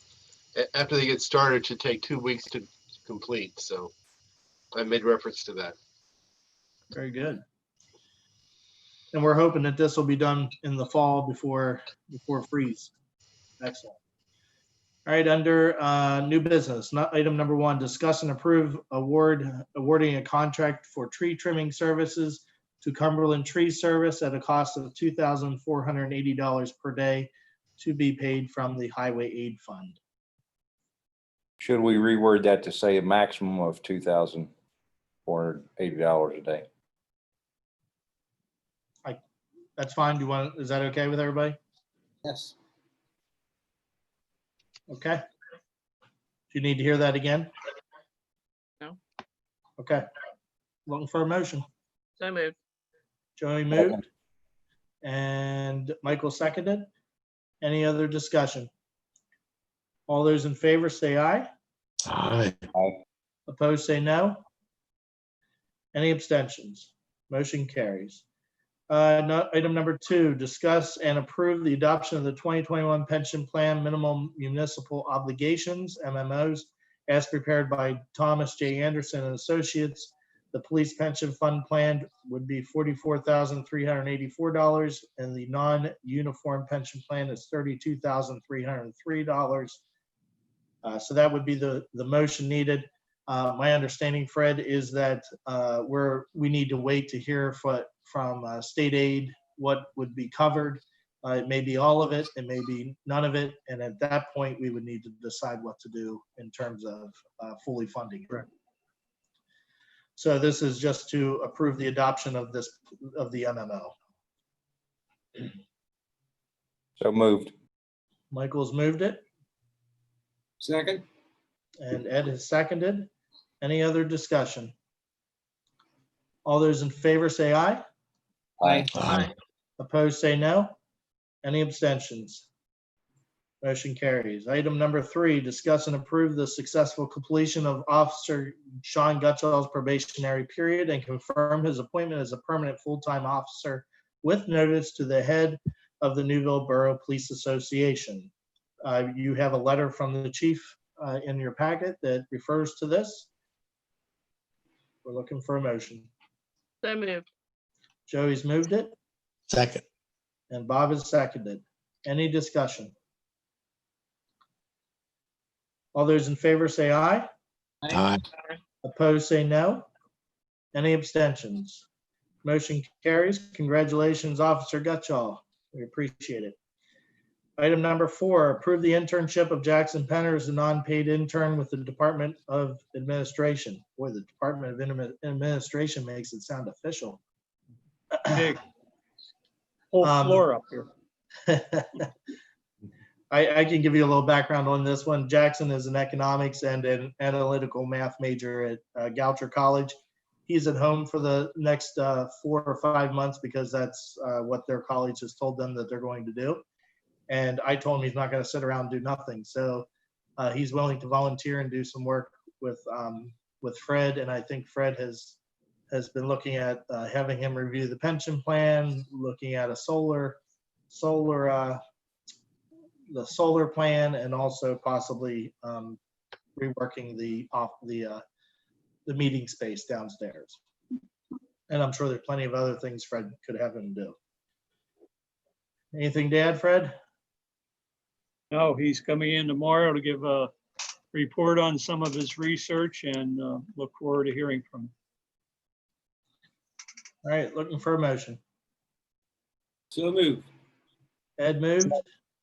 after they get started, it should take 2 weeks to complete. So I made reference to that. Very good. And we're hoping that this will be done in the fall before freeze. Excellent. All right, under new business, item number 1, discuss and approve awarding a contract for tree trimming services to Cumberland Tree Service at a cost of $2,480 per day, to be paid from the Highway Aid Fund. Should we reword that to say a maximum of $2,480 a day? That's fine. Is that okay with everybody? Yes. Okay. Do you need to hear that again? No. Okay. Looking for a motion. So moved. Joey moved and Michael seconded. Any other discussion? All those in favor say aye. Aye. Opposed say no. Any abstentions? Motion carries. Item number 2, discuss and approve the adoption of the 2021 pension plan minimum municipal obligations, MMOs, as prepared by Thomas J. Anderson and Associates. The police pension fund plan would be $44,384, and the non-uniform pension plan is $32,303. So that would be the motion needed. My understanding, Fred, is that we need to wait to hear from state aid what would be covered. It may be all of it, it may be none of it, and at that point, we would need to decide what to do in terms of fully funding it. So this is just to approve the adoption of the MMO. So moved. Michael's moved it Second? and Ed has seconded. Any other discussion? All those in favor say aye. Aye. Aye. Opposed, say no. Any abstentions? Motion carries. Item number 3, discuss and approve the successful completion of Officer Sean Gutschall's probationary period and confirm his appointment as a permanent full-time officer with notice to the head of the Newville Borough Police Association. You have a letter from the chief in your packet that refers to this. We're looking for a motion. So moved. Joey's moved it Second. and Bob has seconded. Any discussion? All those in favor say aye. Aye. Opposed, say no. Any abstentions? Motion carries. Congratulations, Officer Gutschall. We appreciate it. Item number 4, approve the internship of Jackson Penner as a non-paid intern with the Department of Administration. Boy, the Department of Administration makes it sound official. Big. Whole floor up here. I can give you a little background on this one. Jackson is an economics and an analytical math major at Goucher College. He's at home for the next 4 or 5 months because that's what their college has told them that they're going to do. And I told him he's not going to sit around and do nothing. So he's willing to volunteer and do some work with Fred. And I think Fred has been looking at having him review the pension plan, looking at a the solar plan, and also possibly reworking the meeting space downstairs. And I'm sure there's plenty of other things Fred could have him do. Anything to add, Fred? No, he's coming in tomorrow to give a report on some of his research and look forward to hearing from him. All right, looking for a motion. So moved. Ed moved,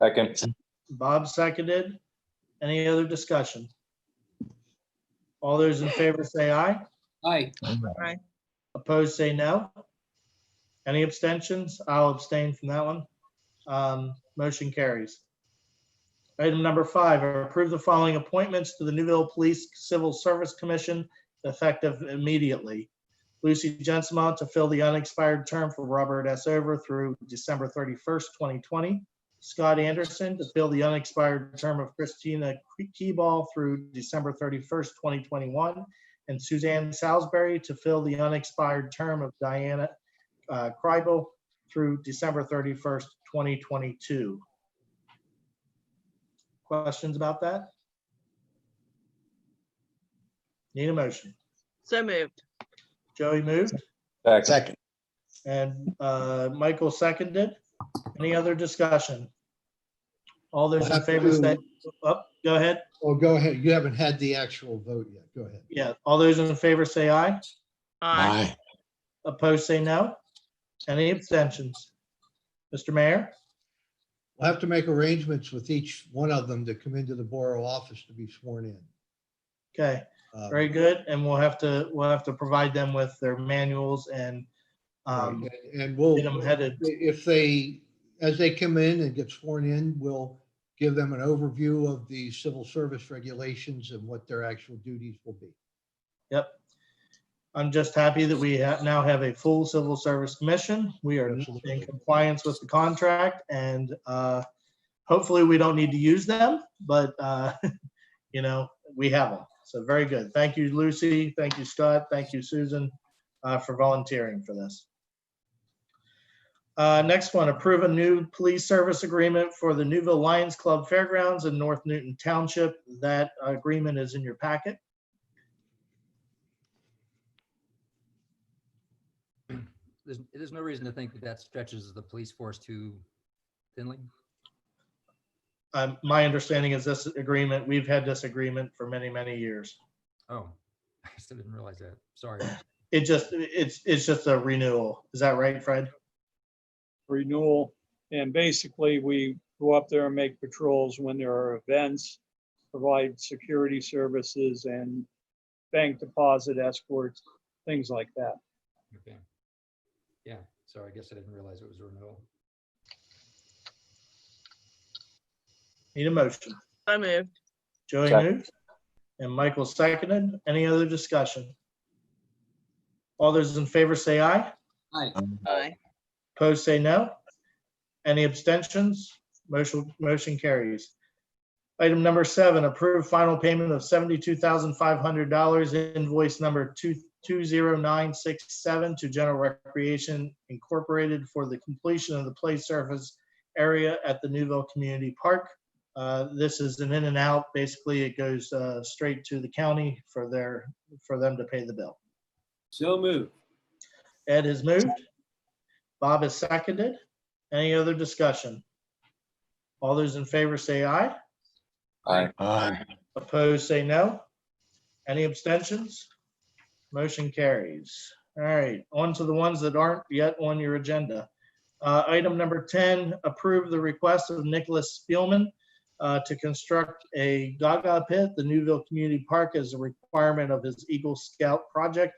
Second. Bob seconded. Any other discussion? All those in favor say aye. Aye. Opposed, say no. Any abstentions? I'll abstain from that one. Motion carries. Item number 5, approve the following appointments to the Newville Police Civil Service Commission effective immediately. Lucy Jensenmont to fill the unexpired term for Robert S. Over through December 31st, 2020. Scott Anderson to fill the unexpired term of Christina Keyball through December 31st, 2021. And Suzanne Salisbury to fill the unexpired term of Diana Kreibel through December 31st, 2022. Questions about that? Need a motion. So moved. Joey moved Second. and Michael seconded. Any other discussion? All those in favor say, oh, go ahead. Oh, go ahead. You haven't had the actual vote yet. Go ahead. Yeah, all those in favor say aye. Aye. Opposed, say no. Any abstentions? Mr. Mayor? We'll have to make arrangements with each one of them to come into the borough office to be sworn in. Okay, very good. And we'll have to provide them with their manuals and And we'll, get them headed. if they, as they come in and get sworn in, we'll give them an overview of the civil service regulations and what their actual duties will be. Yep. I'm just happy that we now have a full civil service commission. We are Absolutely. in compliance with the contract, and hopefully we don't need to use them, but you know, we have them. So very good. Thank you, Lucy. Thank you, Scott. Thank you, Susan, for volunteering for this. Next one, approve a new police service agreement for the Newville Lions Club Fairgrounds in North Newton Township. That agreement is in your packet. There's no reason to think that that stretches the police force too thinly. My understanding is this agreement, we've had this agreement for many, many years. Oh, I still didn't realize that. Sorry. It's just a renewal. Is that right, Fred? Renewal. And basically, we go up there and make patrols when there are events, provide security services and bank deposit escorts, things like that. Okay. Yeah, sorry, I guess I didn't realize it was a renewal. Need a motion. So moved. Joey Second. moved and Michael seconded. Any other discussion? All those in favor say aye. Aye. Aye. Opposed, say no. Any abstentions? Motion carries. Item number 7, approve final payment of $72,500, invoice number 20967 to General Recreation Incorporated for the completion of the play surface area at the Newville Community Park. This is an in and out. Basically, it goes straight to the county for them to pay the bill. So moved. Ed has moved. Bob has seconded. Any other discussion? All those in favor say aye. Aye. Aye. Opposed, say no. Any abstentions? Motion carries. All right, on to the ones that aren't yet on your agenda. Item number 10, approve the request of Nicholas Spielman to construct a Gaga pit, the Newville Community Park, as a requirement of his Eagle Scout project.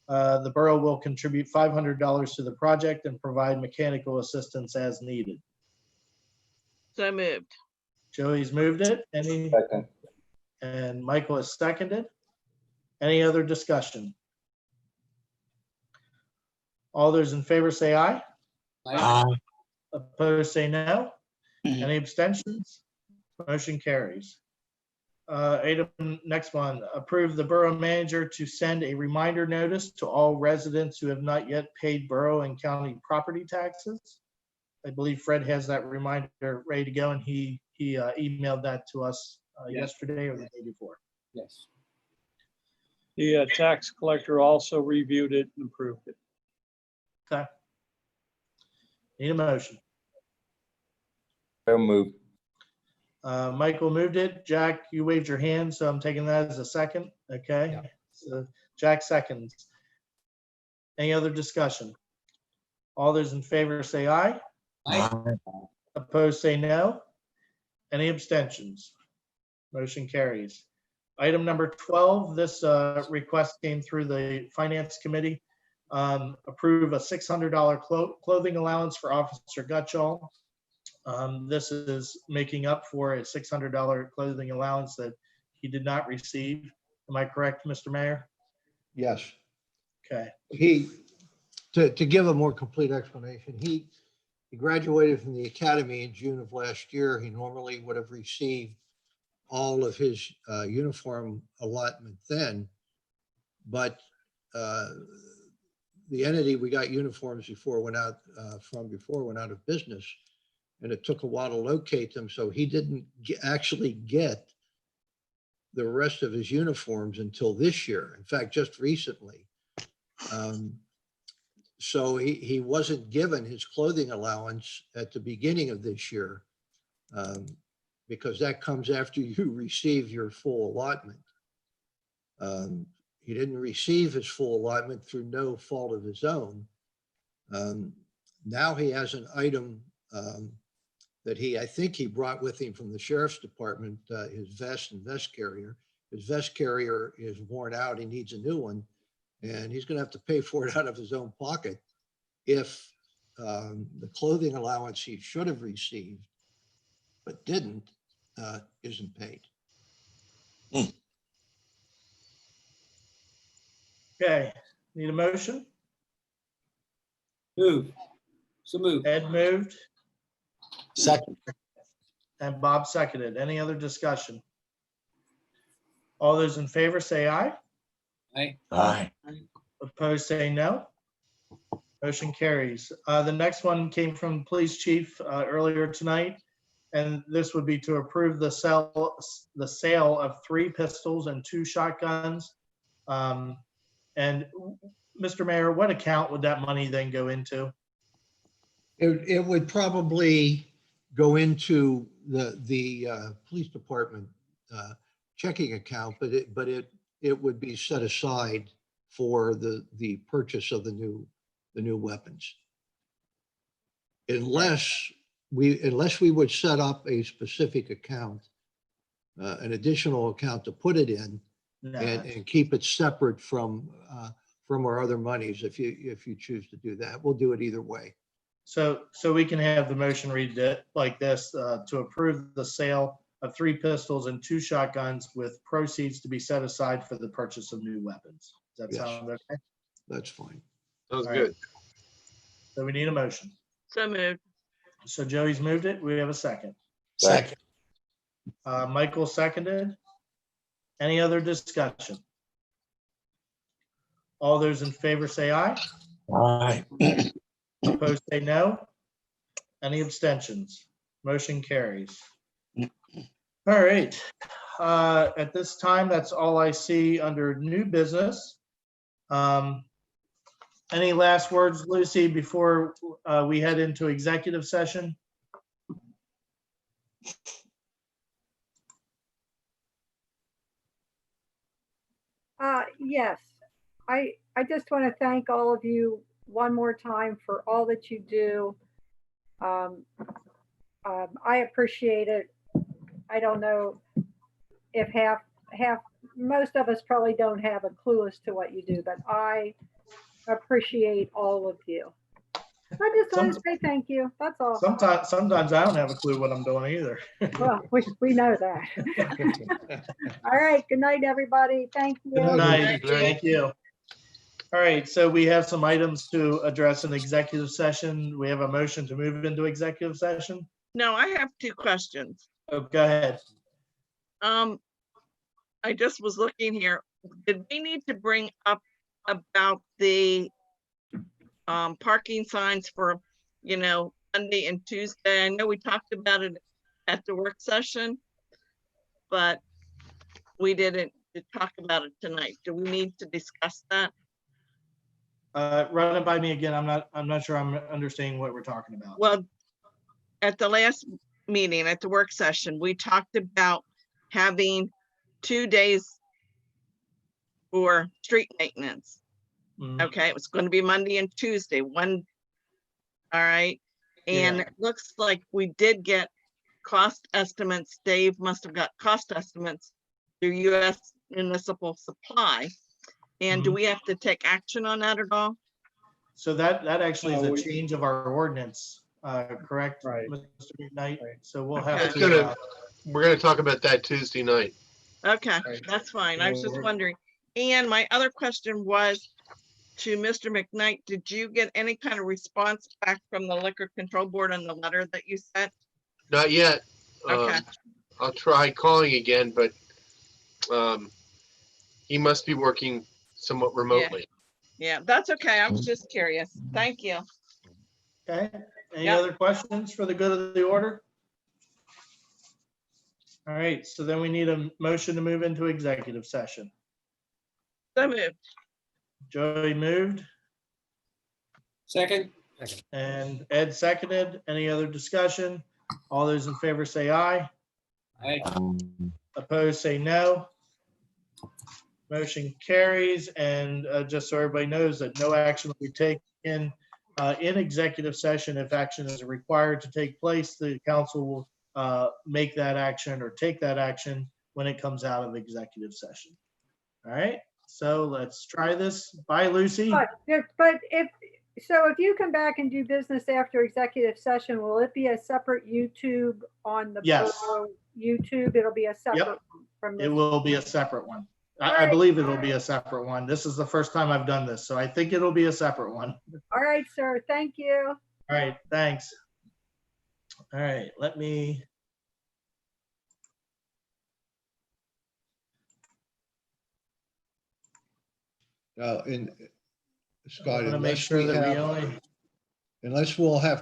The borough will contribute $500 to the project and provide mechanical assistance as needed. So moved. Joey's moved it. Second. And Michael has seconded. Any other discussion? All those in favor say aye. Aye. Opposed, say no. Any abstentions? Motion carries. Next one, approve the borough manager to send a reminder notice to all residents who have not yet paid borough and county property taxes. I believe Fred has that reminder ready to go, and he emailed that to us yesterday or the day before. Yes. The tax collector also reviewed it and approved it. Okay. Need a motion. So moved. Michael moved it. Jack, you waved your hand, so I'm taking that as a second. Okay. Yeah. So Jack seconds. Any other discussion? All those in favor say aye. Aye. Opposed, say no. Any abstentions? Motion carries. Item number 12, this request came through the Finance Committee. Approve a $600 clothing allowance for Officer Gutschall. This is making up for a $600 clothing allowance that he did not receive. Am I correct, Mr. Mayor? Yes. Okay. To give a more complete explanation, he graduated from the academy in June of last year. He normally would have received all of his uniform allotment then, but the entity we got uniforms before went out went out of business, and it took a while to locate them. So he didn't actually get the rest of his uniforms until this year. In fact, just recently. So he wasn't given his clothing allowance at the beginning of this year, because that comes after you receive your full allotment. He didn't receive his full allotment through no fault of his own. Now he has an item that I think he brought with him from the sheriff's department, his vest and vest carrier. His vest carrier is worn out. He needs a new one, and he's going to have to pay for it out of his own pocket if the clothing allowance he should have received but didn't isn't paid. Okay. Need a motion? Move. So moved. Ed moved Second. and Bob seconded. Any other discussion? All those in favor say aye. Aye. Aye. Opposed, say no. Motion carries. The next one came from the police chief earlier tonight, and this would be to approve the sale of 3 pistols and 2 shotguns. And Mr. Mayor, what account would that money then go into? It would probably go into the police department checking account, but it would be set aside for the purchase of the new weapons. Unless we would set up a specific account, an additional account to put it in, No. and keep it separate from our other monies. If you choose to do that, we'll do it either way. So we can have the motion read like this, to approve the sale of 3 pistols and 2 shotguns with proceeds to be set aside for the purchase of new weapons. Does that Yes. sound okay? That's fine. Sounds All right. good. So we need a motion. So moved. So Joey's moved it. We have a second. Second. Michael seconded. Any other discussion? All those in favor say aye. Aye. Opposed say no. Any abstentions? Motion carries. All right. At this time, that's all I see under new business. Any last words, Lucy, before we head into executive session? Yes, I just want to thank all of you one more time for all that you do. I appreciate it. I don't know if most of us probably don't have a clue as to what you do, but I appreciate all of you. I just want to say thank you. That's all. Sometimes I don't have a clue what I'm doing either. Well, we know that. All right. Good night, everybody. Thank you. Good night. Thank you. All right, so we have some items to address in executive session. We have a motion to move into executive session. No, I have 2 questions. Oh, go ahead. I just was looking here. Did we need to bring up about the parking signs for, Monday and Tuesday? I know we talked about it at the work session, but we didn't talk about it tonight. Do we need to discuss that? Run it by me again. I'm not sure I'm understanding what we're talking about. Well, at the last meeting, at the work session, we talked about having 2 days for street maintenance. Mhm. Okay, it was going to be Monday and Tuesday, all right. And Yeah. it looks like we did get cost estimates. Dave must have got cost estimates through US Municipal Supply. And do Mhm. we have to take action on that at all? So that actually is No, a we- change of our ordinance, correct, Right. Mr. McKnight? Right. So we'll have It's to, gonna- We're going to talk about that Tuesday night. Okay, Right. that's fine. I was just Well, wondering. And my other question was to Mr. McKnight, did you get any kind of response back from the Liquor Control Board on the letter that you sent? Not yet. Okay. I'll try calling again, but he must be working somewhat remotely. Yeah, that's okay. I was just curious. Thank you. okay. Any Yep. other questions for the good of the order? All right, so then we need a motion to move into executive session. So moved. Joey moved Second. and Ed seconded. Any other discussion? All those in favor say aye. Aye. Opposed, say no. Motion carries, and just so everybody knows that no action will be taken in executive session. If action is required to take place, the council will make that action or take that action when it comes out of executive session. All right, so let's try this. Bye, Lucy. But if you come back and do business after executive session, will it be a separate YouTube on the Yes. Borough YouTube? It'll be a separate one from It this. will be a separate one. I Alright. believe it'll be a separate one. This is the first time I've done this, so I think it'll be a separate one. All right, sir. Thank you. All right, thanks. All right, let me. And I'm Scott, gonna make unless sure we that we have, only. unless we'll have